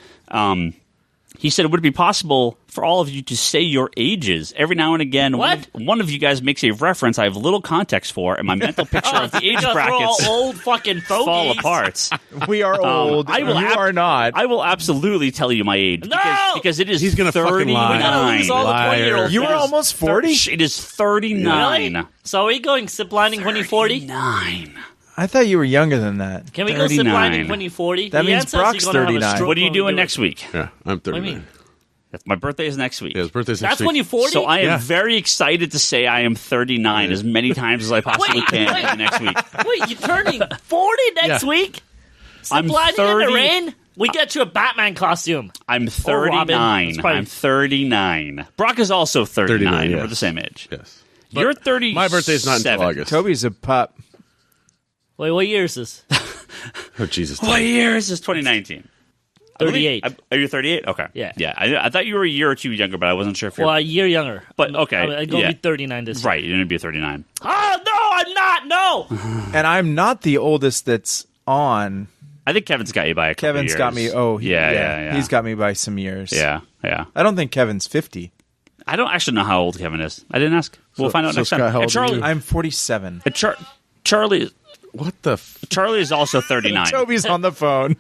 He said, would it be possible for all of you to say your ages? Every now and again, one of you guys makes a reference I have little context for, and my mental picture of the age brackets old fucking fall apart. We are old. You are not. I will absolutely tell you my age. No! Because it is He's gonna 39. fucking lie. You were almost 40? It is 39. Really? So are we going ziplining when you're 40? 39. I thought you were younger than that. Can we go ziplining when you're 40? That means Brock's 39. What are you doing next week? Yeah, I'm 39. What do you mean? My birthday is next week. Yeah, his birthday's next That's week. when you're 40? So I am very excited to say I am 39 as many times as I possibly can next week. Wait, you're turning 40 next week? I'm Sliding 30. in the rain? We get you a Batman costume. I'm 39. I'm 39. Brock is also 39. yes. We're the same age. Yes. You're 30. My birthday's not until August. Toby's a pup. Wait, what year is this? Oh, Jesus. What year is this? 2019. 38. Are you 38? Okay. Yeah. Yeah. I thought you were a year or two younger, but I wasn't sure if you're. Well, a year younger. But okay. I'm going to be 39 this year. Right. You're going to be 39. Oh, no, I'm not. No. And I'm not the oldest that's on. I think Kevin's got you by a couple Kevin's years. got me. Oh, yeah. He's got me by some years. Yeah. I don't think Kevin's 50. I don't actually know how old Kevin is. I didn't ask. We'll find out next Scott, time. how And old are Charlie, you? I'm 47. Charlie. What the? Charlie is also 39. Toby's on the phone.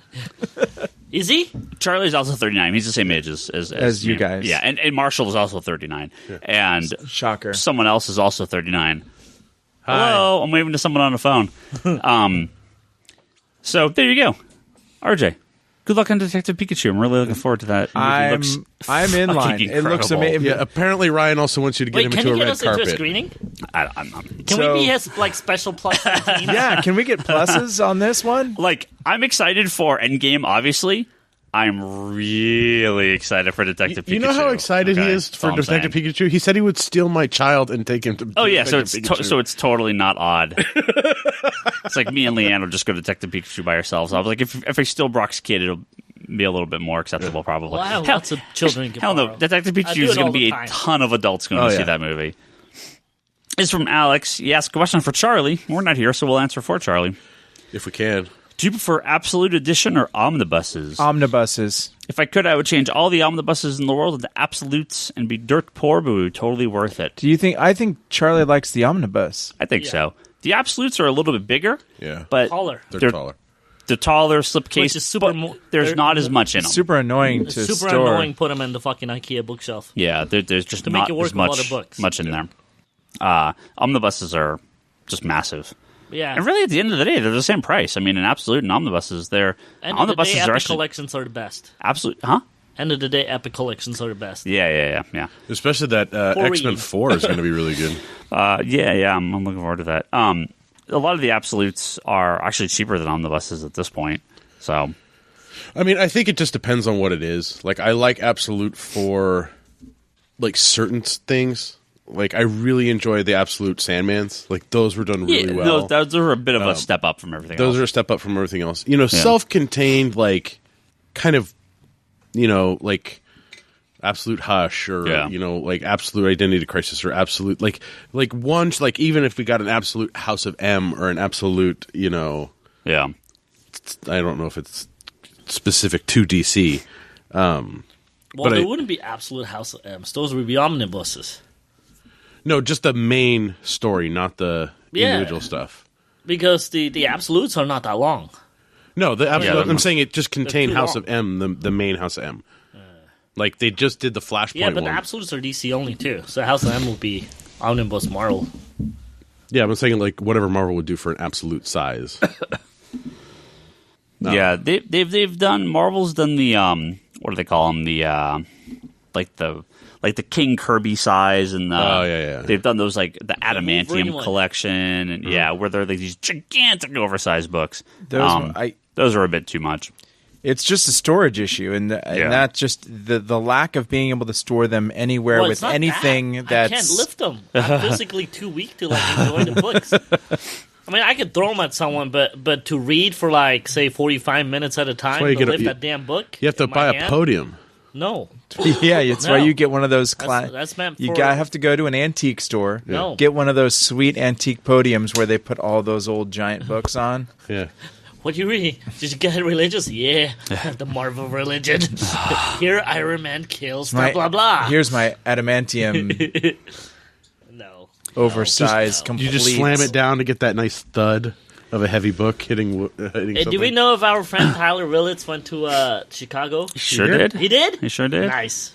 Is he? Charlie's also 39. He's the same age as you me. guys. Yeah, and Marshall is also 39. Yeah. And Shocker. someone else is also 39. Hi. Hello, I'm waving to someone on the phone. So there you go. RJ, good luck on Detective Pikachu. I'm really looking forward to that. I'm in line. It looks amazing. Yeah, apparently Ryan also wants you to get him into a red us carpet. into a screening? I'm Can we be his special plus 18? Yeah, can we get pluses on this one? I'm excited for Endgame, obviously. I'm really excited for Detective Pikachu. You know how excited he is for Detective Pikachu? He said he would steal my child and take him to. Oh yeah, so it's totally not odd. It's like me and Leanne will just go to Detective Pikachu by ourselves. I was like, if I steal Brock's kid, it'll be a little bit more acceptable, probably. Well, I have lots of children. Hell no, Detective Pikachu is going to be a ton of adults going to see that movie. It's from Alex. He asked a question for Charlie. We're not here, so we'll answer for Charlie. If we can. Do you prefer Absolute Edition or omnibuses? Omnibuses. If I could, I would change all the omnibuses in the world into absolutes and be dirt poor, but we would totally worth it. Do you think? I think Charlie likes the omnibus. I think so. The absolutes are a little bit bigger. Yeah. But taller. They're taller. They're taller, slipcase. There's not as much in them. Super annoying to super store. Annoying. Put them in the fucking IKEA bookshelf. Yeah, there's just to not make it work as with a lot of books. much in there. Omnibuses are just massive. Yeah. And really, at the end of the day, they're the same price. I mean, in Absolute and omnibuses, omnibuses are Epic Collections are the best. Absolute, huh? End of the day, Epic Collections are the best. Yeah. Especially that X-Men 4 is going to be really good. Yeah, I'm looking forward to that. A lot of the absolutes are actually cheaper than omnibuses at this point. So, I mean, I think it just depends on what it is. Like, I like Absolute for like certain things. Like, I really enjoy the Absolute Sandmans. Like, those were done really well. Those are a bit of a step up from everything else. Those are a step up from everything else. You know, self-contained, like, kind of, you know, like Absolute Hush or, you know, like Absolute Identity Crisis or Absolute, like one, like, even if we got an Absolute House of M or an Absolute, you know. Yeah. I don't know if it's specific to DC. Well, there wouldn't be Absolute House of M's. Those would be omnibuses. No, just the main story, not the individual stuff. Because the absolutes are not that long. No, the absolute. I'm saying it just contained House of M, the main House of M. Like they just did the Flashpoint. Yeah, but the absolutes are DC only too. So House of M will be omnibus Marvel. Yeah, I'm saying like whatever Marvel would do for an absolute size. Yeah, they've done. Marvel's done the what do they call them? The like the King Kirby size and they've done those like the Adamantium collection and where they're like these gigantic oversized books. Those are a bit too much. It's just a storage issue, and that's just the lack of being able to store them anywhere with anything that's. I can't lift them. I'm physically too weak to like enjoy the books. I mean, I could throw them at someone, but to read for like say 45 minutes at a time to lift that damn book. You have to buy a podium. No. Yeah, that's why you get one of those. That's meant for. You have to go to an antique store. No. Get one of those sweet antique podiums where they put all those old giant books on. Yeah. What do you read? Did you get religious? Yeah, the Marvel religion. Here, Iron Man kills. Blah blah blah. Here's my adamantium. Oversized. Complete. You just slam it down to get that nice thud of a heavy book hitting something. Do we know if our friend Tyler Willits went to Chicago? He sure did. He did? He sure did. Nice.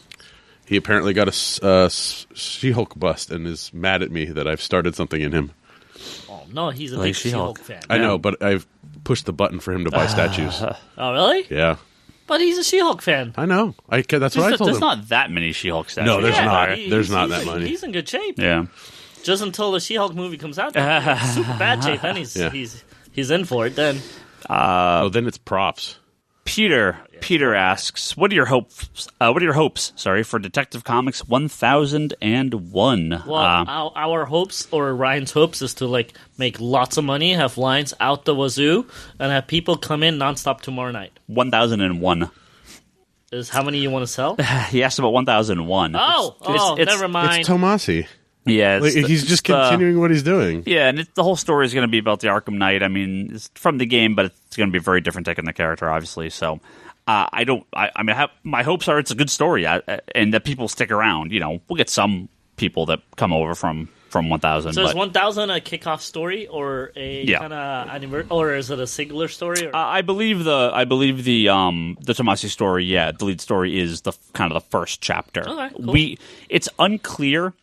He apparently got a She-Hulk bust and is mad at me that I've started something in him. Oh, no, he's a big She-Hulk fan. I know, but I've pushed the button for him to buy statues. Oh, really? Yeah. But he's a She-Hulk fan. I know. That's what I told him. There's not that many She-Hulk statues. No, there's not. There's not that many. He's in good shape. Yeah. Just until the She-Hulk movie comes out, super bad shape. Then he's in for it. Then. Then it's props. Peter asks, "What are your hopes? For Detective Comics 1001?" Well, our hopes, or Ryan's hopes, is to make lots of money, have lines out the wazoo, and have people come in nonstop tomorrow night. 1001 is how many you want to sell? He asked about 1001. Never mind. It's Tomasi. Yeah, he's just continuing what he's doing. Yeah, and the whole story is going to be about the Arkham Knight. I mean, it's from the game, but it's going to be a very different take on the character, obviously. So, my hopes are it's a good story, and that people stick around. We'll get some people that come over from 1000. So is 1000 a kickoff story or a kind of or is it a singular story? I believe the Tomasi story. Yeah, the lead story is the kind of the first chapter. Okay, cool. It's unclear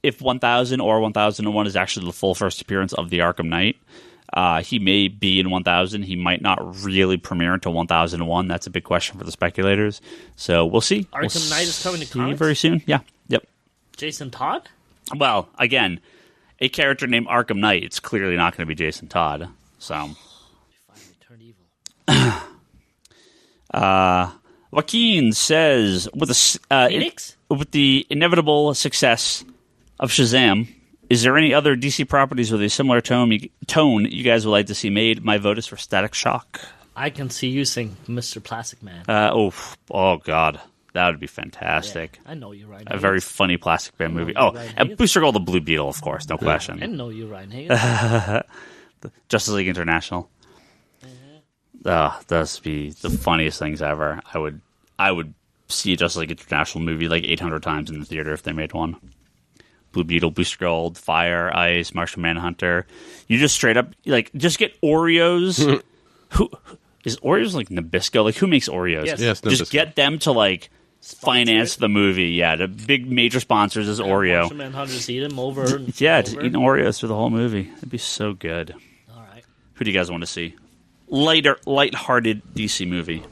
if 1000 or 1001 is actually the full first appearance of the Arkham Knight. He may be in 1000. He might not really premiere until 1001. That's a big question for the speculators. So we'll see. Arkham Knight is coming to comics very soon. Yeah. Yep. Jason Todd? Well, again, a character named Arkham Knight. It's clearly not going to be Jason Todd. So. Finally turned evil. Joaquin says, with the inevitable success of Shazam, is there any other DC properties with a similar tone you guys would like to see made? My vote is for Static Shock. I can see you saying Mr. Plastic Man. Oh God. That would be fantastic. Yeah, I know you're right. A very funny Plastic Man movie. And Booster Gold, the Blue Beetle, of course, no question. I know you're Ryan Higgins. Justice League International. Those would be the funniest things ever. I would see a Justice League International movie 800 times in the theater if they made one. Blue Beetle, Booster Gold, Fire, Ice, Martian Manhunter. You just straight up just get Oreos. Who is Oreos Nabisco? Who makes Oreos? Yes, just Nabisco. get them to finance the movie. Yeah, the big major sponsors is Oreo. Martian Manhunters eat them over. Just eating Oreos through the whole movie. It'd be so good. All right. Who do you guys want to see? Lighthearted DC movie.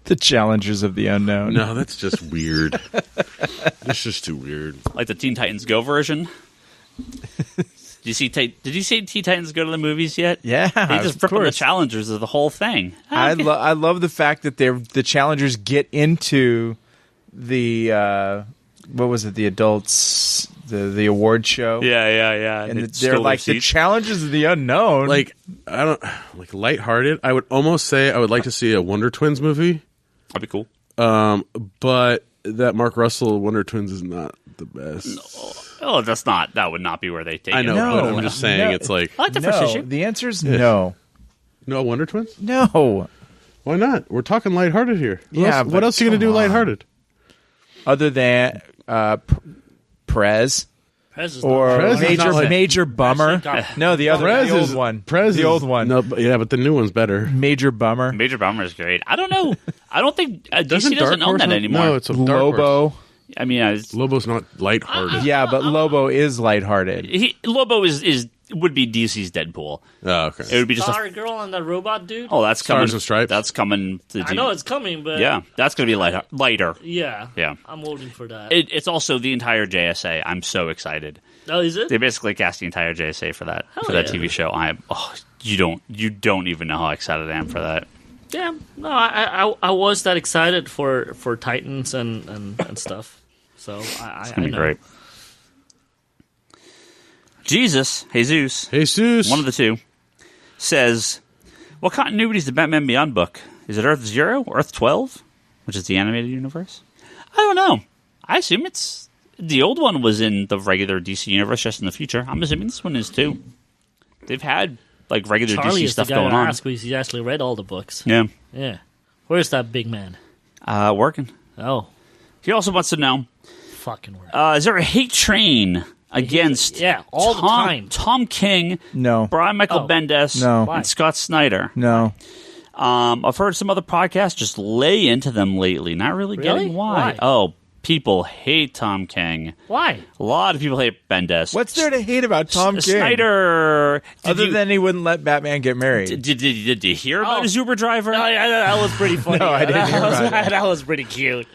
The Challengers of the Unknown. No, that's just weird. That's just too weird. Like the Teen Titans Go version. Did you see Teen Titans Go to the movies yet? Yeah, they just ripped on the Challengers of the whole thing. I love the fact that the Challengers get into the what was it? The adults, the award show. Yeah. And they're the Challengers of the Unknown. I don't lighthearted. I would almost say I would like to see a Wonder Twins movie. That'd be cool. But that Mark Russell Wonder Twins is not the best. No. That would not be where they take it. I know, but I'm just saying it's I like the first issue. The answer is no. No Wonder Twins? No. Why not? We're talking lighthearted here. What else are you going to do lighthearted? Other than Prez. Or Major Bummer. No, the old one. Prez the old one. No, but the new one's better. Major Bummer. Major Bummer is great. I don't know. I don't think DC doesn't own that anymore. No, it's a Lobo. I mean, Lobo's not lighthearted. Yeah, but Lobo is lighthearted. Lobo would be DC's Deadpool. Oh, okay. It would be just Stargirl and the robot dude. Oh, that's coming. Stars and Stripes. That's coming. I know it's coming, but yeah, that's going to be lighter. Yeah. I'm waiting for that. It's also the entire JSA. I'm so excited. Oh, is it? They basically cast the entire JSA for that TV show. You don't even know how excited I am for that. Yeah, no, I was that excited for Titans and stuff. So it's gonna be great. Jesus, one of the two, says, "What continuity is the Batman Beyond book? Is it Earth 0 or Earth 12, which is the animated universe? I don't know. I assume it's the old one was in the regular DC universe, just in the future. I'm assuming this one is too. They've had regular Charlie DC is stuff the guy going to on. ask because he actually read all the books. Yeah. Where's that big man? Working. Oh, he also wants to know, fucking work. Is do hate train against all the time. Tom King, no. Brian Michael Bendis, no. and Scott Snyder. No. I've heard some other podcasts just lay into them lately. Not really getting why. Why? Oh, people hate Tom King. Why? A lot of people hate Bendis. What's there to hate about Tom King? Snyder. Other than he wouldn't let Batman get married. Did you hear about his Uber driver? No, that was pretty funny. No, I didn't hear about it. That was pretty cute.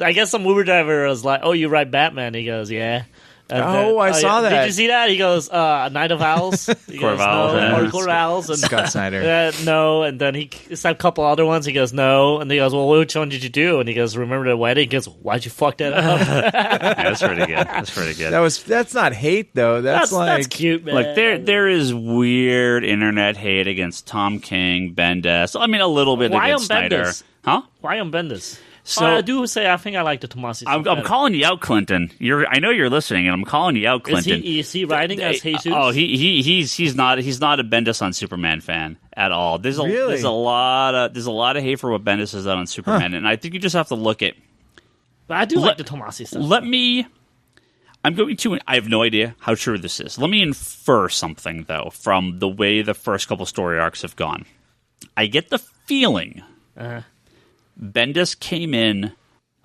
I guess some Uber driver was like, "Oh, you ride Batman?" He goes, "Yeah." I saw that. Did you see that? He goes, "Night of Owls." He Court goes, of Owls, no. yeah. Or Court of Owls. And, Scott Snyder. No, and then he said a couple other ones. He goes, "No," and he goes, "Well, which one did you do?" And he goes, "Remember the wedding?" He goes, "Why'd you fuck that up?" Yeah, that's pretty good. That's pretty good. That's not hate though. That's cute, man. Like there is weird internet hate against Tom King, Bendis. I mean, a little bit Why against on Snyder, Bendis? huh? Why on Bendis? So I do say I think I like the Tomasi. I'm calling you out, Clinton. I know you're listening, and I'm calling you out, Clinton. Is he writing as Jesus? Oh, he's not a Bendis on Superman fan at all. There's a lot of hate for what Bendis has done on Superman, and I think you just have to look at. But I do like the Tomasi stuff. I have no idea how true this is. Let me infer something though from the way the first couple story arcs have gone. I get the feeling. Bendis came in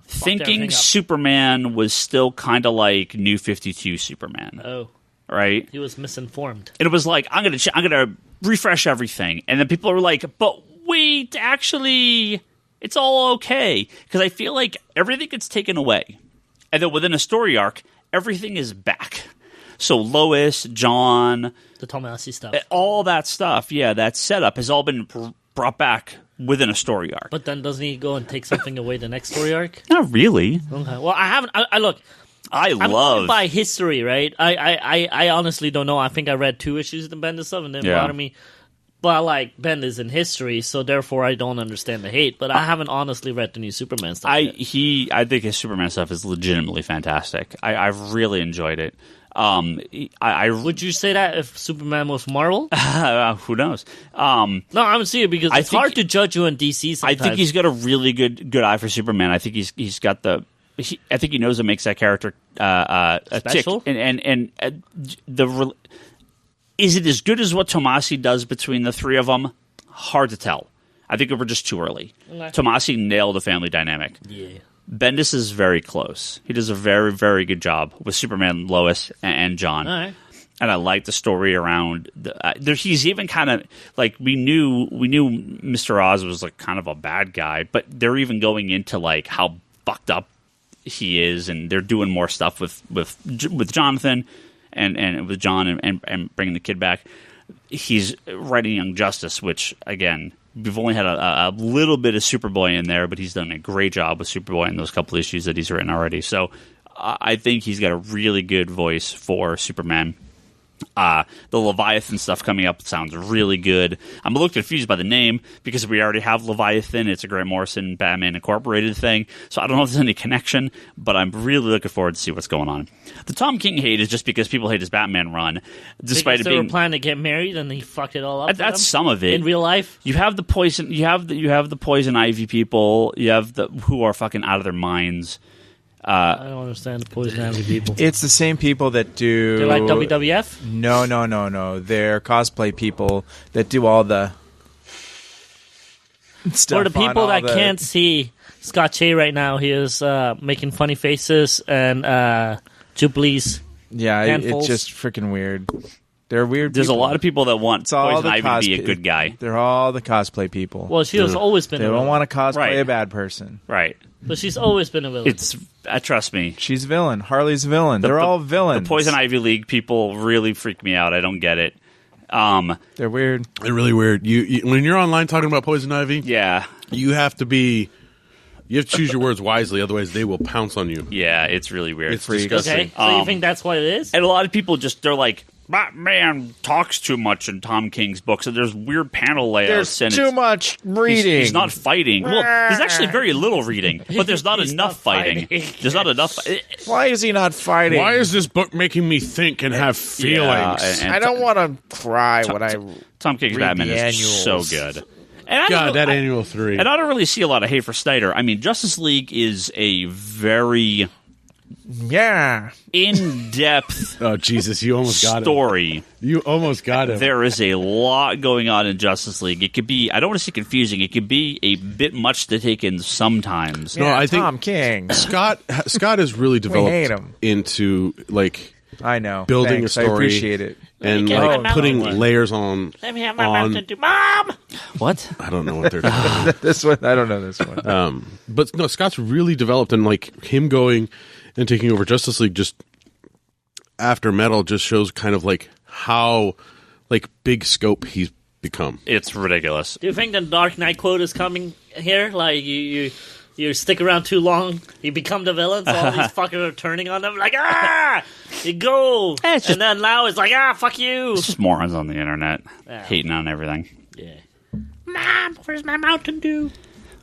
thinking Superman was still kind of like New 52 Superman. Oh, right. He was misinformed. And it was like I'm gonna refresh everything, and then people were like, "But wait, actually, it's all okay," because I feel like everything gets taken away, and then within a story arc, everything is back. So Lois, John, the Tomasi stuff, all that stuff, that setup has all been brought back within a story arc. But then doesn't he go and take something away the next story arc? Not really. Okay. Well, I haven't. I'm going by history, right? I honestly don't know. I think I read 2 issues of the Bendis stuff, and it didn't bother me. But I like Bendis in history, so therefore I don't understand the hate. But I haven't honestly read the new Superman stuff. I think his Superman stuff is legitimately fantastic. I've really enjoyed it. Would you say that if Superman was Marvel? Who knows? No, I'm serious because it's hard to judge you in DC sometimes. I think he's got a really good eye for Superman. I think he's got I think he knows what makes that character special. Tick. And is it as good as what Tomasi does between the three of them? Hard to tell. I think we're just too early. Okay. Tomasi nailed the family dynamic. Yeah. Bendis is very close. He does a very, very good job with Superman, Lois, and John. All right. And I like the story around. He's even kind of like we knew Mr. Oz was like kind of a bad guy, but they're even going into like how fucked up he is, and they're doing more stuff with Jonathan and with John and bringing the kid back. He's writing Young Justice, which again. We've only had a little bit of Superboy in there, but he's done a great job with Superboy in those couple issues that he's written already. So I think he's got a really good voice for Superman. The Leviathan stuff coming up sounds really good. I'm a little confused by the name because we already have Leviathan. It's a Grant Morrison Batman Incorporated thing. So I don't know if there's any connection, but I'm really looking forward to see what's going on. The Tom King hate is just because people hate his Batman run. Despite because it being, they were planning to get married and he fucked it all up. That's some of it. In real life? You have the poison you have the Poison Ivy people, you have the who are fucking out of their minds. I don't understand the Poison Ivy people. It's the same people that do... They're like WWF? No. They're cosplay people that do all the stuff. For the people that can't see Scott Shea right now, he is making funny faces and Jubilee's it's just freaking weird. They're weird There's people. a lot of people that want Poison Ivy to be a good guy. They're all the cosplay people. Well, she has always been They a don't villain. want to cosplay a bad person. Right. But she's always been a villain. Trust me. She's a villain. Harley's a villain. They're all villains. The Poison Ivy League people really freak me out. I don't get it. They're weird. They're really weird. You when you're online talking about Poison Ivy, you have to choose your words wisely, otherwise they will pounce on you. Yeah, it's really weird. It's disgusting. Okay, so you think that's what it is? And a lot of people they're like, Batman talks too much in Tom King's books, and there's weird panel layouts. There's too much reading. He's not fighting. Well, there's actually very little reading, but there's not enough fighting. There's not enough. Why is he not fighting? Why is this book making me think and have feelings? I don't want to cry when I Tom King's Batman is so good. And that annual 3. And I don't really see a lot of hate for Snyder. I mean, Justice League is a very in-depth oh Jesus, you almost got story. You almost got it. There is a lot going on in Justice League. It could be, I don't want to say confusing, it could be a bit much to take in sometimes. No, I think Tom King. Scott has really developed into like I know building Thanks. a story. I appreciate it. And like putting layers on. Let me have my Mountain Dew, Mom. What? I don't know what they're doing. This one, I don't know this one. But no, Scott's really developed, and like him going and taking over Justice League just after Metal just shows kind of like how like big scope he's become. It's ridiculous. Do you think the Dark Knight quote is coming here? Like you stick around too long, you become the villain, so all these fuckers are turning on them like, you go. And then now it's like, fuck you. It's just morons on the internet hating on everything. Yeah. Mom, where's my Mountain Dew?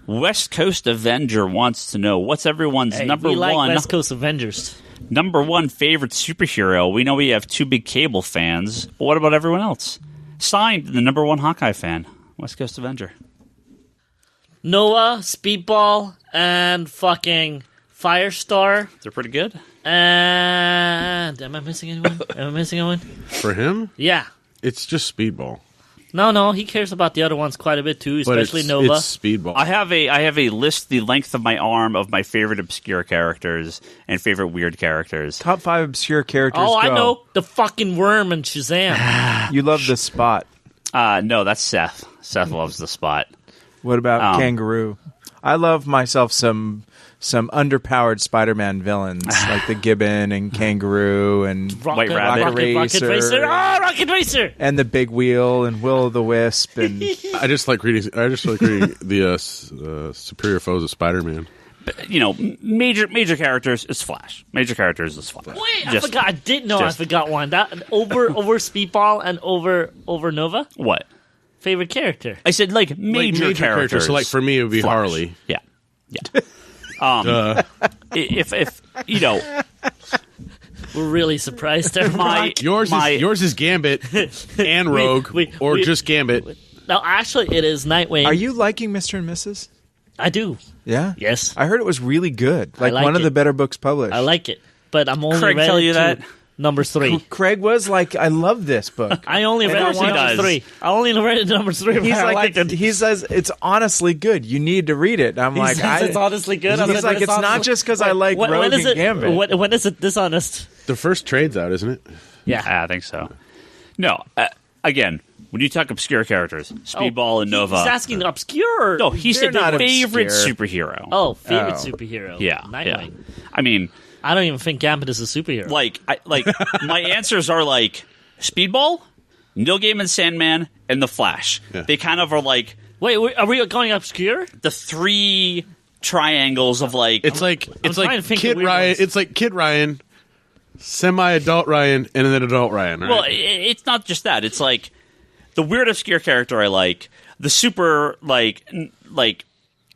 West Coast Avenger wants to know what's everyone's number one West Coast Avengers. Number one favorite superhero. We know we have two big Cable fans, but what about everyone else? Signed, the number one Hawkeye fan, West Coast Avenger. Noah, Speedball, and fucking Firestar. They're pretty good. And am I missing anyone? For him? Yeah. It's just Speedball. No, he cares about the other ones quite a bit too, especially Nova. It's Speedball. I have a list the length of my arm of my favorite obscure characters and favorite weird characters. Top 5 obscure characters. Oh, go. I know. The fucking Worm and Shazam. You love the Spot. No, that's Seth. Seth loves the Spot. What about Kangaroo? I love myself some underpowered Spider-Man villains like the Gibbon and Kangaroo and White Rabbit. Rocket Racer. Oh, Rocket Racer! And the Big Wheel and Will o' the Wisp and I just like reading the Superior Foes of Spider-Man. But, you know, major characters is Flash. Major characters is Flash. Wait, I forgot. I did know I forgot one. That over Speedball and over Nova. What? Favorite character? I said like major characters. So like for me, it would be Flash. Harley. Yeah. If you know, we're really surprised there. Yours is Gambit and Rogue, or just Gambit. No, actually, it is Nightwing. Are you liking Mr. and Mrs.? I do. Yeah. Yes. I heard it was really good. Like one of the better books published. I like it, but I'm only Craig read tell you to that? number 3. Craig was like, I love this book. I only read it to number 3. I only read it to number 3. He's like, he says it's honestly good. You need to read it. I'm like, it's honestly good. He's like, it's not just because I like Rogue and Gambit. When is it dishonest? The first trade's out, isn't it? Yeah, I think so. No, again, when you talk obscure characters, Speedball and Nova. He's asking obscure. No, he said not favorite obscure. superhero. Oh, favorite superhero. Yeah, Nightwing. Yeah. I mean, I don't even think Gambit is a superhero. Like my answers are like Speedball, Neil Gaiman's Sandman, and the Flash. Yeah. They kind of are like. Wait, are we going obscure? The 3 triangles of like. It's like Kid Ryan. Ones. It's like Kid Ryan, semi-adult Ryan, and then adult Ryan. Right? Well, it's not just that. It's like the weird obscure character I like, the super like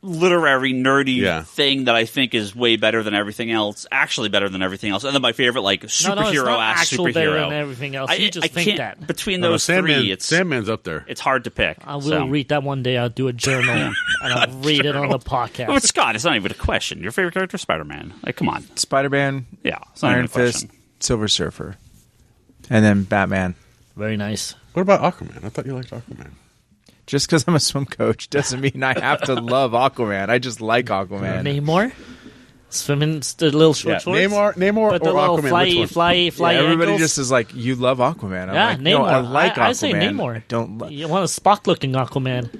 literary nerdy thing that I think is way better than everything else, actually better than everything else, and then my favorite like superhero ass superhero better than everything else. You just think that between those three, Sandman's up there. It's hard to pick. I will read that one day. I'll do a journal and I'll read it on the podcast. But Scott, it's not even a question. Your favorite character is Spider-Man. Like, come on, Spider-Man. Yeah, it's not Iron even a Fist, question. Silver Surfer, and then Batman. Very nice. What about Aquaman? I thought you liked Aquaman. Just because I'm a swim coach doesn't mean I have to love Aquaman. I just like Aquaman. Namor? Swimming, the little short shorts? Namor With the or little Aquaman? fly everybody ankles? just is like, you love Aquaman. I'm Yeah, like, Namor. no, I like Aquaman. I say Namor. I don't you want a Spock-looking Aquaman.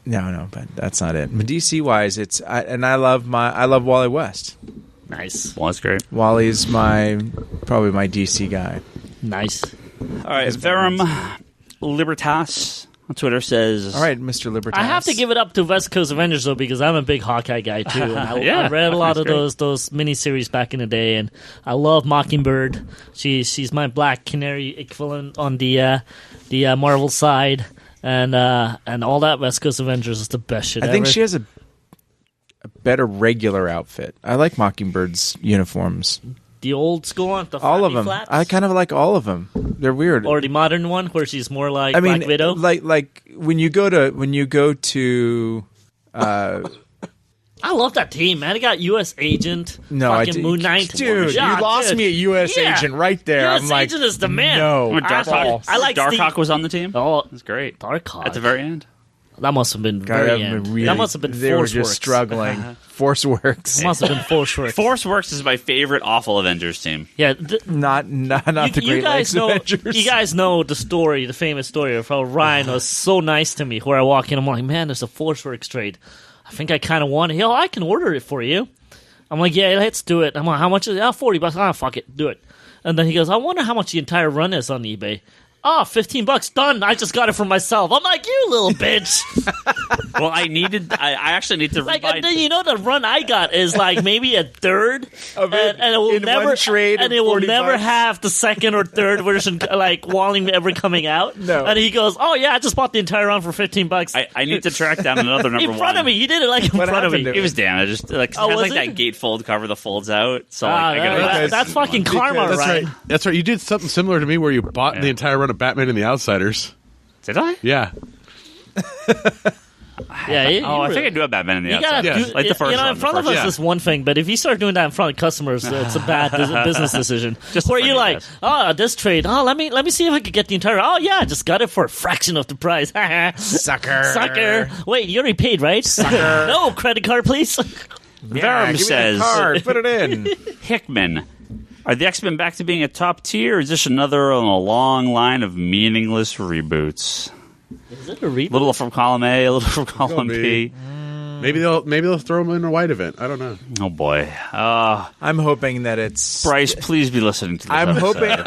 No, but that's not it. DC wise, I love Wally West. Nice. Well, that's great. Wally's probably my DC guy. Nice. All right, Verum Libertas on Twitter says, all right, Mr. Libertas. I have to give it up to West Coast Avengers, though, because I'm a big Hawkeye guy, too. And I read a lot of those miniseries back in the day, and I love Mockingbird. She's my Black Canary equivalent on the Marvel side, and all that West Coast Avengers is the best shit ever. I think she has a better regular outfit. I like Mockingbird's uniforms. The old school one? The all of them. Flaps? I kind of like all of them. They're weird. Or the modern one where she's more like Black Widow? Like when you go to I love that team, man. They got U.S. Agent, fucking Moon Knight. Dude, you lost me at U.S. Agent right there. U.S. Agent is the man. No. I like Darkhawk was on the team. Oh, that's great. Darkhawk. At the very end. That must have been very end. That must have been They were just ForceWorks. Struggling. ForceWorks. It must have been ForceWorks. ForceWorks is my favorite awful Avengers team. Yeah. Not the Great Lakes Avengers. You guys know the story, the famous story of how Ryan was so nice to me. Where I walk in, I'm like, man, there's a ForceWorks trade. I think I kind of want it. I can order it for you. I'm like, yeah, let's do it. I'm like, how much is it? $40. Ah, fuck it, do it. And then he goes, I wonder how much the entire run is on eBay. $15. Done. I just got it for myself. I'm like, you little bitch. Well, I actually need to and then, the run I got is like maybe a third of it, and it will never trade, and it will never have the second or third version like Walling ever coming out. No. And he goes, oh yeah, I just bought the entire run for $15. I need to track down another number in front of me. He did it in front of me. It was damaged. Like, it has that gatefold cover that folds out. So that's fucking karma, right? That's right. You did something similar to me where you bought the entire run of Batman and the Outsiders. Did I? Yeah. I think I do have Batman in the Outsiders. Like the first one. In front of us is one thing, but if you start doing that in front of customers, it's a bad business decision. Just where you're like, this trade, let me see if I could get the entire. Oh yeah, I just got it for a fraction of the price. Sucker. Wait, you already paid, right? Sucker. No, credit card, please. Verum says, card, put it in. Hickman. Are the X-Men back to being a top tier, or is this another on a long line of meaningless reboots? Is it a reboot? A little from column A, a little from column B. Maybe they'll throw them in a white event. I don't know. Oh boy, I'm hoping that it's Bryce. Please be listening to this. I'm hoping.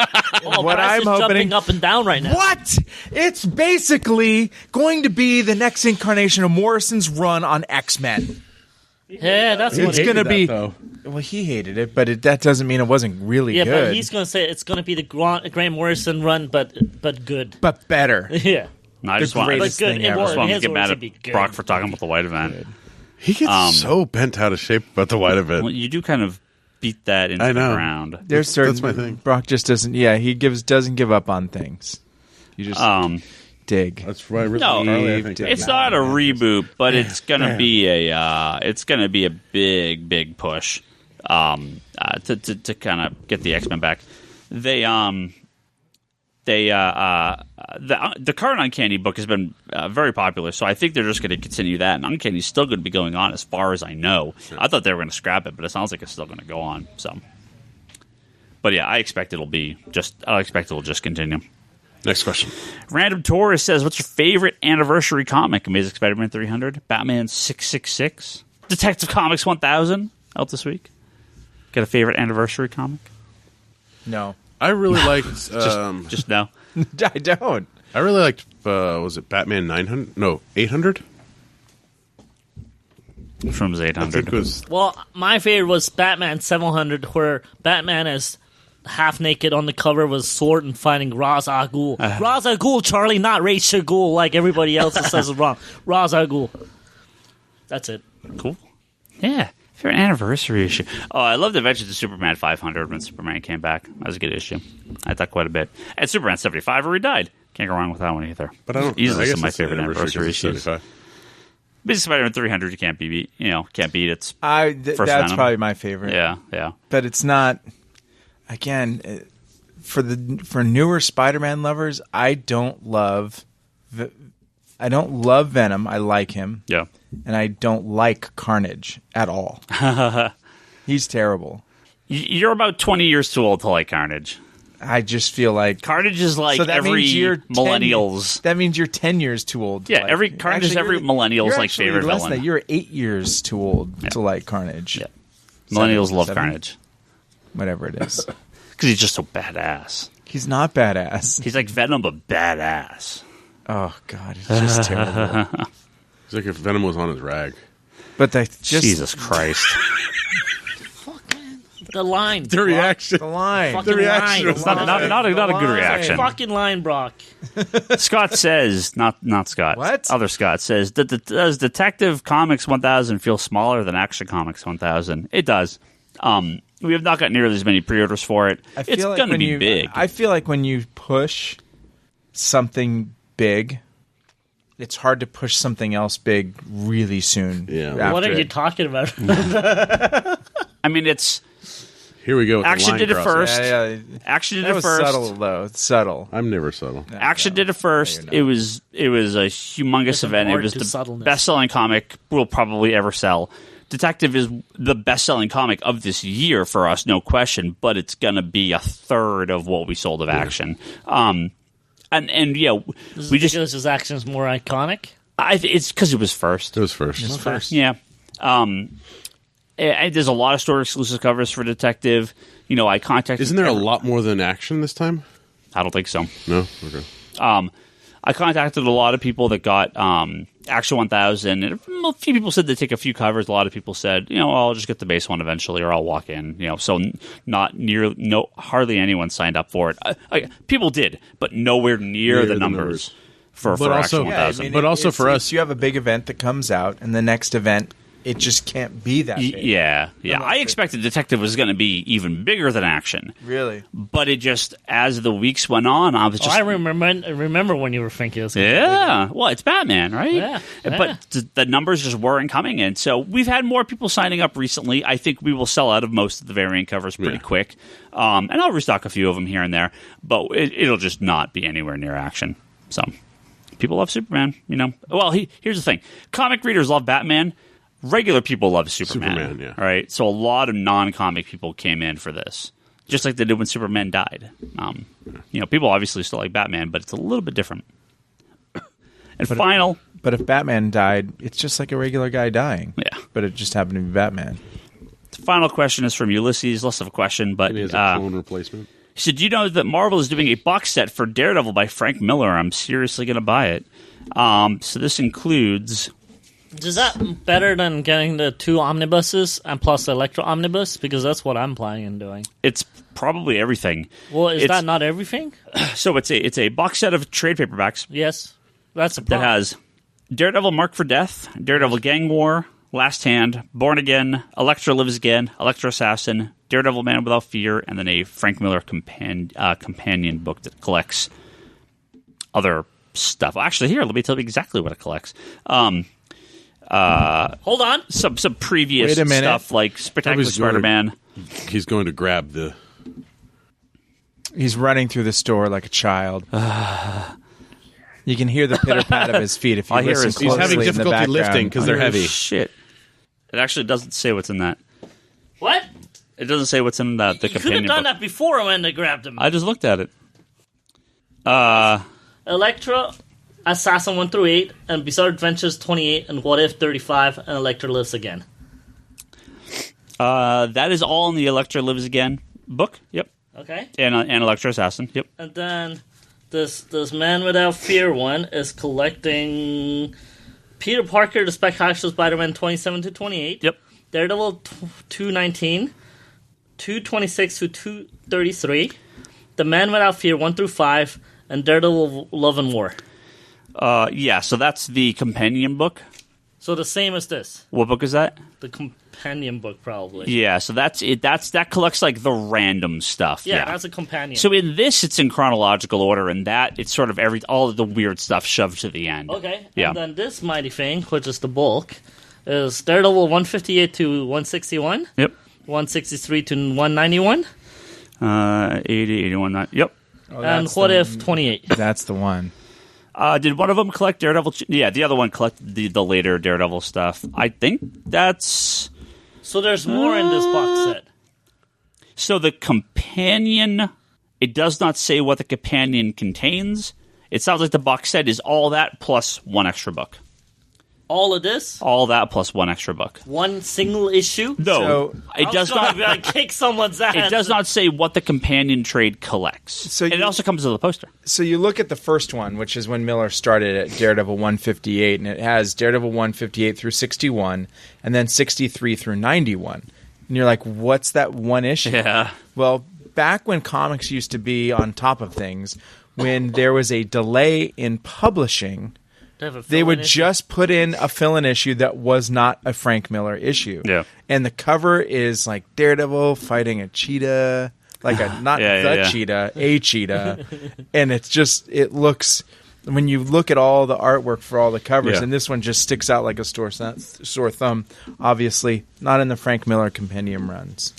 What I'm hoping, jumping up and down right now. What? It's basically going to be the next incarnation of Morrison's run on X-Men. Yeah, that's what it's going to be. Well, he hated it, but that doesn't mean it wasn't really good. Yeah, but he's going to say it's going to be the Grant Morrison run, but good. But better. Yeah. No, I just want to get mad at Brock for talking about the white event. He gets so bent out of shape about the white event. Well, you do kind of beat that into the ground. There's certain, that's my thing. Brock just doesn't. Yeah, he doesn't give up on things. You just dig. That's right. It's not a reboot, but it's gonna be a big push to kind of get the X-Men back. The current Uncanny book has been very popular, so I think they're just going to continue that. And Uncanny's still going to be going on, as far as I know. Sure. I thought they were going to scrap it, but it sounds like it's still going to go on. So, but yeah, I expect it'll just continue. Next question. Random Taurus says, "What's your favorite anniversary comic? Amazing Spider-Man 300, Batman 666, Detective Comics 1000 out this week. Got a favorite anniversary comic? No." I really liked... just no. I don't. I really liked, was it Batman 900? No, 800? Which one was 800? Well, my favorite was Batman 700, where Batman is half naked on the cover with a sword and fighting Ra's al Ghul. Ra's al Ghul, Charlie, not Ra's al Ghul, like everybody else that says it's wrong. Ra's al Ghul. That's it. Cool. Yeah. For an anniversary issue. Oh, I loved Adventures of Superman 500 when Superman came back. That was a good issue. I thought quite a bit. And Superman 75 already died. Can't go wrong with that one either. But I don't easily some of my favorite anniversary issues. Amazing Spider-Man 300 you can't beat. Can't beat its first that's Venom. Probably my favorite. Yeah. But it's not. Again, for newer Spider-Man lovers, I don't love Venom. I like him. Yeah. And I don't like Carnage at all. He's terrible. You're about 20 years too old to like Carnage. I just feel like Carnage is like every millennials. That means you're 10 years too old. Yeah, Carnage is every millennial's like favorite villain. You're 8 years too old to like Carnage. Yeah. Millennials love Carnage. Whatever it is. Because he's just so badass. He's not badass. He's like Venom, but badass. Oh, God. It's just terrible. It's like if Venom was on his rag. But Jesus Christ. Fuck, man. The line. The reaction. The line. The reaction. Not a good reaction. Fucking line, Brock. Scott says, not Scott. What? Other Scott says, does Detective Comics 1000 feel smaller than Action Comics 1000? It does. We have not got nearly as many pre-orders for it. It's going to be big. I feel like when you push something big, it's hard to push something else big really soon. Yeah. What are you talking about? I mean, it's... Here we go with Action did it first. Yeah. Action did That it was first. subtle, though. It's subtle. I'm never subtle. Action did it first. It was a humongous event. It was the best-selling comic we'll probably ever sell. Detective is the best-selling comic of this year for us, no question, but it's going to be a third of what we sold of Action. And we just because his Action's more iconic. It's because it was first. It was first. Yeah. There's a lot of store exclusive covers for Detective. I contacted. Isn't there a lot more than Action this time? I don't think so. No. Okay. I contacted a lot of people that got Action 1000, and a few people said they take a few covers. A lot of people said, I'll just get the base one eventually, or I'll walk in. So hardly anyone signed up for it. People did, but nowhere near the numbers for Action 1000. But also for us, you have a big event that comes out, and the next event, it just can't be that big. Yeah. I expected Detective was going to be even bigger than Action. Really? But it just, as the weeks went on, I was just... I remember when you were thinking it was going to be bigger. Well, it's Batman, right? Yeah. But the numbers just weren't coming in. So we've had more people signing up recently. I think we will sell out of most of the variant covers pretty quick. And I'll restock a few of them here and there. But it'll just not be anywhere near Action. So people love Superman, Well, here's the thing. Comic readers love Batman. Regular people love Superman, yeah. Right? So a lot of non-comic people came in for this, just like they did when Superman died. People obviously still like Batman, but it's a little bit different. But if Batman died, it's just like a regular guy dying. Yeah. But it just happened to be Batman. The final question is from Ulysses. Less of a question, but... He has a clone replacement. He said, do you know that Marvel is doing a box set for Daredevil by Frank Miller? I'm seriously going to buy it. So this includes... Is that better than getting the 2 omnibuses and plus the Electro omnibus? Because that's what I'm planning on doing. It's probably everything. Well, is that not everything? So it's a box set of trade paperbacks. Yes, that's a problem. That has Daredevil Marked for Death, Daredevil Gang War, Last Hand, Born Again, Elektra Lives Again, Elektra Assassin, Daredevil Man Without Fear, and then a Frank Miller companion book that collects other stuff. Actually, here, let me tell you exactly what it collects. Hold on. Some previous stuff like Spectacular Spider-Man. He's going to grab the... He's running through the store like a child. You can hear the pitter-pat of his feet if you listen closely. He's having difficulty lifting because they're heavy. Shit. It actually doesn't say what's in that. What? It doesn't say what's in the companion book. You could have done that before when they grabbed him. I just looked at it. Elektra... Assassin 1 through 8, and Bizarre Adventures 28, and What If 35, and Elektra Lives Again. That is all in the Elektra Lives Again book. Yep. Okay. And Elektra Assassin. Yep. And then this Man Without Fear one is collecting Peter Parker, the Spectacular Spider-Man 27 to 28. Yep. Daredevil 219, 226 to 233, The Man Without Fear 1 through 5, and Daredevil Love and War. So that's the companion book. So the same as this. What book is that? The companion book, probably. Yeah, so that's it. That collects like the random stuff. Yeah, that's a companion. So in this, it's in chronological order, and that it's sort of all of the weird stuff shoved to the end. Okay. Yeah. And then this mighty thing, which is the bulk, is Daredevil 158 to 161. Yep. 163 to 191. 80, 81. Yep. And What If 28. That's the one. Did one of them collect Daredevil? Yeah, the other one collected the later Daredevil stuff. I think that's... So there's more in this box set. So the companion... It does not say what the companion contains. It sounds like the box set is all that plus one extra book. All of this? All that plus one extra book. One single issue? No, it does not. Kick someone's ass. It does not say what the companion trade collects. And it also comes with a poster. So you look at the first one, which is when Miller started at Daredevil 158, and it has Daredevil 158 through 61, and then 63 through 91. And you're like, what's that one issue? Yeah. Well, back when comics used to be on top of things, when there was a delay in publishing... They would just put in a fill-in issue that was not a Frank Miller issue. Yeah. And the cover is like Daredevil fighting a cheetah, like a cheetah, a cheetah. And it's just, it looks when you look at all the artwork for all the covers, and this one just sticks out like a sore thumb. Obviously, not in the Frank Miller Compendium runs,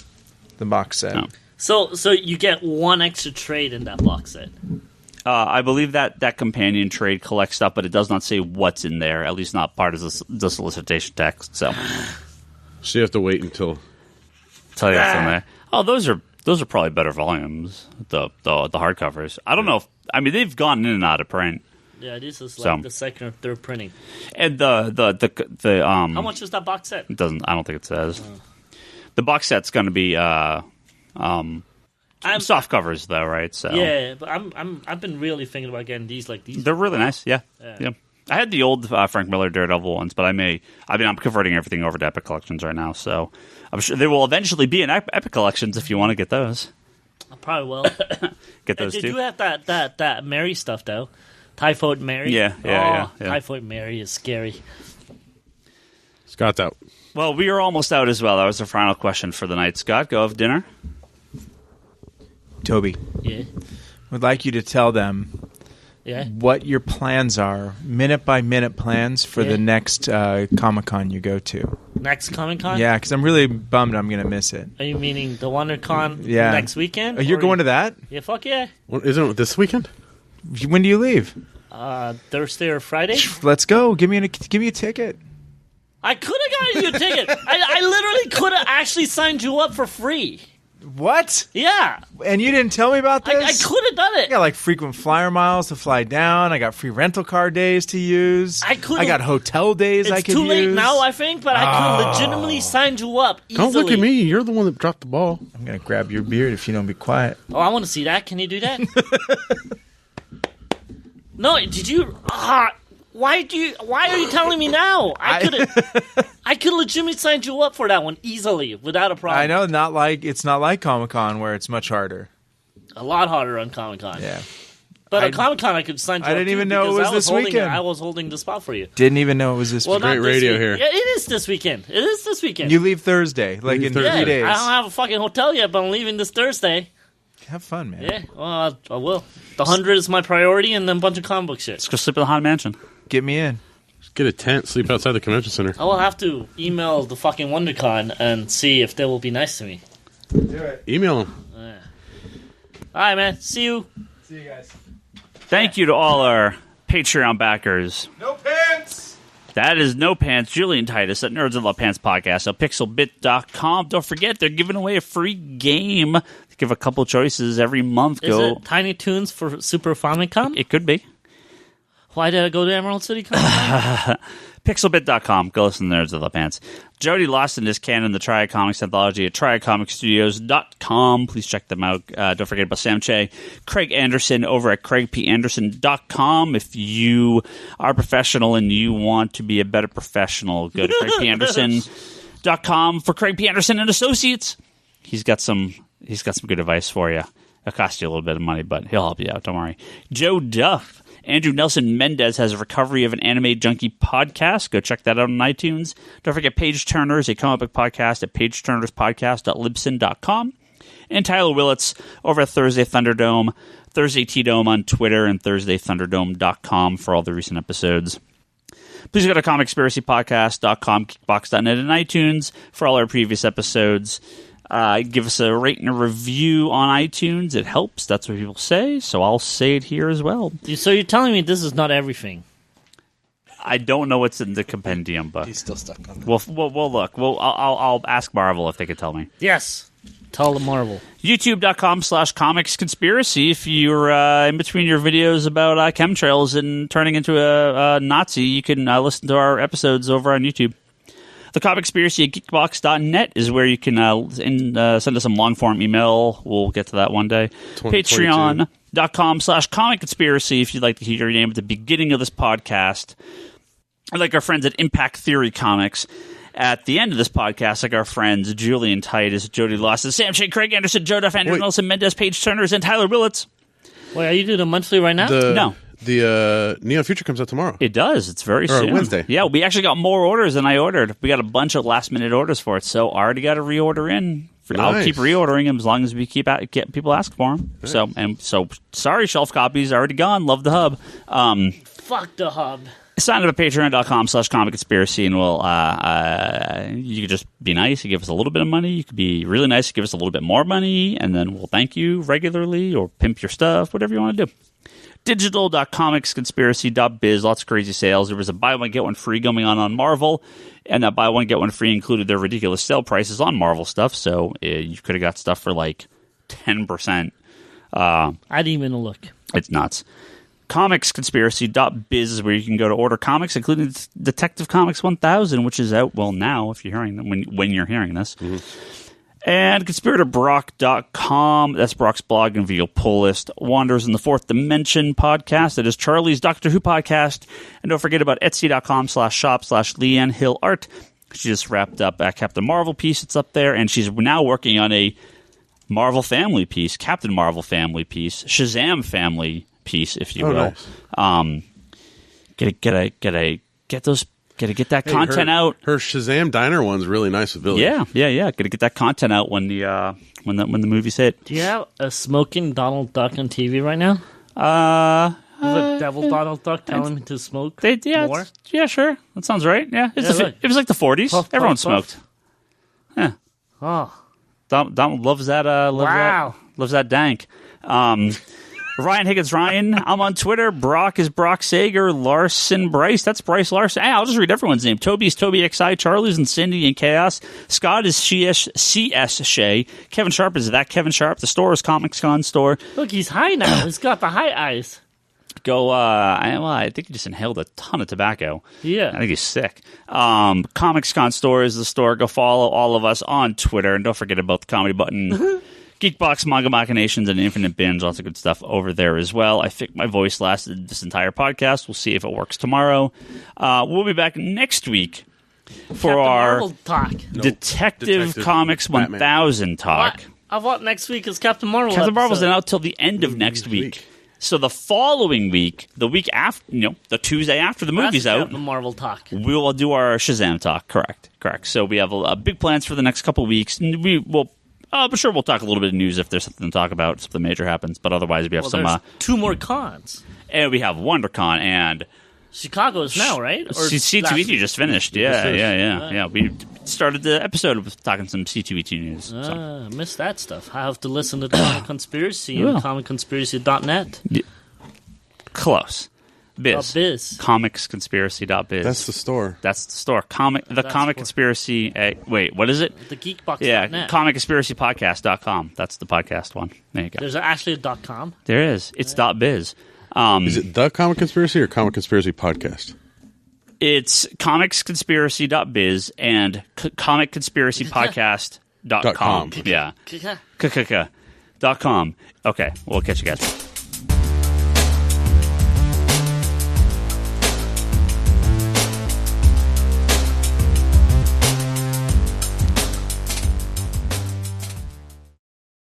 the box set. No. So you get one extra trade in that box set. I believe that companion trade collects stuff, but it does not say what's in there. At least not part of the solicitation text. So you have to wait until tell you what's in there. Oh, those are probably better volumes. The hardcovers. I don't know. They've gone in and out of print. Yeah, this is like the second or third printing. And the how much is that box set? It doesn't. I don't think it says. The box set's going to be soft covers though, right? So yeah, but I've been really thinking about getting these. They're really nice. Yeah. I had the old Frank Miller Daredevil ones, but I'm converting everything over to Epic Collections right now, so I'm sure they will eventually be in Epic Collections if you want to get those. I probably will. Get those too. Did you have that Mary stuff though? Typhoid Mary. Yeah. Typhoid Mary is scary. Scott's out. Well, we are almost out as well. That was the final question for the night. Scott, go have dinner. Toby. Yeah. Would like you to tell them what your plans are, minute by minute plans for the next Comic-Con you go to. Next Comic-Con? Yeah, because I'm really bummed I'm going to miss it. Are you meaning the WonderCon next weekend? You're going to that? Yeah, fuck yeah. Isn't it this weekend? When do you leave? Thursday or Friday. Let's go. Give me a ticket. I could have gotten you a ticket. I literally could have actually signed you up for free. What? Yeah. And you didn't tell me about this? I could have done it. I got frequent flyer miles to fly down. I got free rental car days to use. I got hotel days I could use. It's too late now, I think, but I could legitimately sign you up easily. Don't look at me. You're the one that dropped the ball. I'm going to grab your beard if you don't be quiet. Oh, I want to see that. Can you do that? No, did you... Why are you telling me now? I could legitimately sign you up for that one easily without a problem. I know, it's not like Comic-Con where it's much harder. A lot harder on Comic-Con. Yeah. But at Comic-Con I could sign you up. I didn't even know it was this weekend. I was holding the spot for you. Didn't even know it was this weekend. Great radio here. Yeah, it is this weekend. You leave Thursday, in 3 days. I don't have a fucking hotel yet, but I'm leaving this Thursday. Have fun, man. Yeah, well, I will. The 100 is my priority, and then a bunch of comic book shit. Let's go sleep in the Haunted Mansion. Get me in. Just get a tent, sleep outside the convention center. I will have to email the fucking WonderCon and see if they will be nice to me. Do it. Email them. All right, man. See you. See you guys. Thank you to all our Patreon backers. No pants! That is No Pants, Julian Titus at Nerds of Love Pants Podcast at pixelbit.com. Don't forget, they're giving away a free game. They give a couple choices every month. Is it Tiny Toons for Super Famicom? It could be. Why did I go to Emerald City Comic? Pixelbit.com. Go listen to Nerds of the Pants. Jody Lawson is canon, the Triad Comics anthology at triadcomicstudios.com. Please check them out. Don't forget about Sam Shea. Craig Anderson over at craigpanderson.com. If you are professional and you want to be a better professional, go to craigpanderson.com for Craig P. Anderson and Associates. He's got some good advice for you. It'll cost you a little bit of money, but he'll help you out. Don't worry. Joe Duff. Andrew Nelson Mendez has a Recovery of an Anime Junkie podcast. Go check that out on iTunes. Don't forget Page Turners, a comic book podcast at pageturnerspodcast.libsyn.com. And Tyler Willits over at Thursday Thunderdome, Thursday T-Dome on Twitter, and ThursdayThunderdome.com for all the recent episodes. Please go to comicspiracypodcast.com, kickbox.net, and iTunes for all our previous episodes. Give us a rate and a review on iTunes. It helps. That's what people say. So I'll say it here as well. So you're telling me this is not everything? I don't know what's in the compendium, but he's still stuck on that. We'll look. I'll ask Marvel if they can tell me. Yes. Tell the Marvel. YouTube.com/comicsconspiracy. If you're in between your videos about chemtrails and turning into a Nazi, you can listen to our episodes over on YouTube. The Comicspiracy at geekbox.net is where you can send us some long-form email. We'll get to that one day. Patreon.com/comicconspiracy if you'd like to hear your name at the beginning of this podcast. Like our friends at Impact Theory Comics. At the end of this podcast, like our friends Julian Titus, Jody Lawson, Sam Shea, Craig Anderson, Joe Duff, Andrew Nelson, Mendez, Page Turners, and Tyler Willits. Wait, are you doing a monthly right now? No. The Neon Future comes out tomorrow. It does. It's very soon. Wednesday. Yeah, we actually got more orders than I ordered. We got a bunch of last-minute orders for it, so I already got a reorder in I'll keep reordering them as long as we get people ask for them. Nice. So sorry, shelf copies already gone. Love the hub. Fuck the hub. Sign up at patreon.com/comicconspiracy, and you could just be nice and give us a little bit of money. You could be really nice and give us a little bit more money, and then we'll thank you regularly or pimp your stuff, whatever you want to do. Digital.comicsconspiracy.biz, lots of crazy sales. There was a buy one, get one free going on Marvel, and that buy one, get one free included their ridiculous sale prices on Marvel stuff, so you could have got stuff for like 10%. I didn't even look. It's nuts. Comicsconspiracy.biz is where you can go to order comics, including Detective Comics 1000, which is out, well, now, if you're hearing them, when you're hearing this. Mm-hmm. And conspiratorBrock.com, that's Brock's blog and video pull list. Wanderers in the Fourth Dimension podcast, that is Charlie's Doctor Who podcast. And don't forget about Etsy.com/shop/Leanne Hill Art. She just wrapped up a Captain Marvel piece. It's up there, and she's now working on a Marvel family piece, Captain Marvel family piece, Shazam family piece, if you will. Nice. Get that content out. Her Shazam Diner one's really nice with Billy. Yeah. Gotta get that content out when the movies hit. Do you have a smoking Donald Duck on TV right now? The devil Donald Duck telling him to smoke more? Yeah, sure. That sounds right. Yeah, it was like the 40s. Puff, everyone smoked. Yeah. Oh, Donald loves that. Loves that dank. Ryan Higgins, Ryan. I'm on Twitter. Brock is Brock Sager. Larson Bryce. That's Bryce Larson. Hey, I'll just read everyone's name. Toby is Toby XI. Charlie's and Cindy and Chaos. Scott is CS Shea. Kevin Sharp is that Kevin Sharp. The store is Comics Con Store. Look, he's high now. He's got the high eyes. I think he just inhaled a ton of tobacco. Yeah. I think he's sick. Comics Con Store is the store. Go follow all of us on Twitter. And don't forget about the comedy button. Geekbox, Manga Machinations, and Infinite Binge. Lots of good stuff over there as well. I think my voice lasted this entire podcast. We'll see if it works tomorrow. We'll be back next week for Captain our Marvel talk. Detective Comics 1000 talk. I thought next week is Captain Marvel. Captain Marvel's out till the end of next week. So the following week, the week after, the Tuesday after the movie's out, Captain Marvel talk. We will do our Shazam talk. Correct. So we have big plans for the next couple weeks. We will. But sure, we'll talk a little bit of news if there's something to talk about, something major happens. But otherwise, we have there's 2 more cons. And we have WonderCon and Chicago is now, right? Or C2E2 just finished. Yeah. We started the episode with talking some C2E2 news. I missed that stuff. I have to listen to Comic Conspiracy and comicconspiracy.net. Yeah. Close. Biz. Comicsconspiracy.biz. That's the store. Comic Conspiracy. Wait, what is it? The Geekbox.net. Yeah, comicconspiracypodcast.com. That's the podcast one. There you go. There's actually a .com. There is. It's .biz. Is it the Comic Conspiracy or Comic Conspiracy Podcast? It's comicsconspiracy.biz and comicconspiracypodcast.com. Yeah. .com. Okay, we'll catch you guys.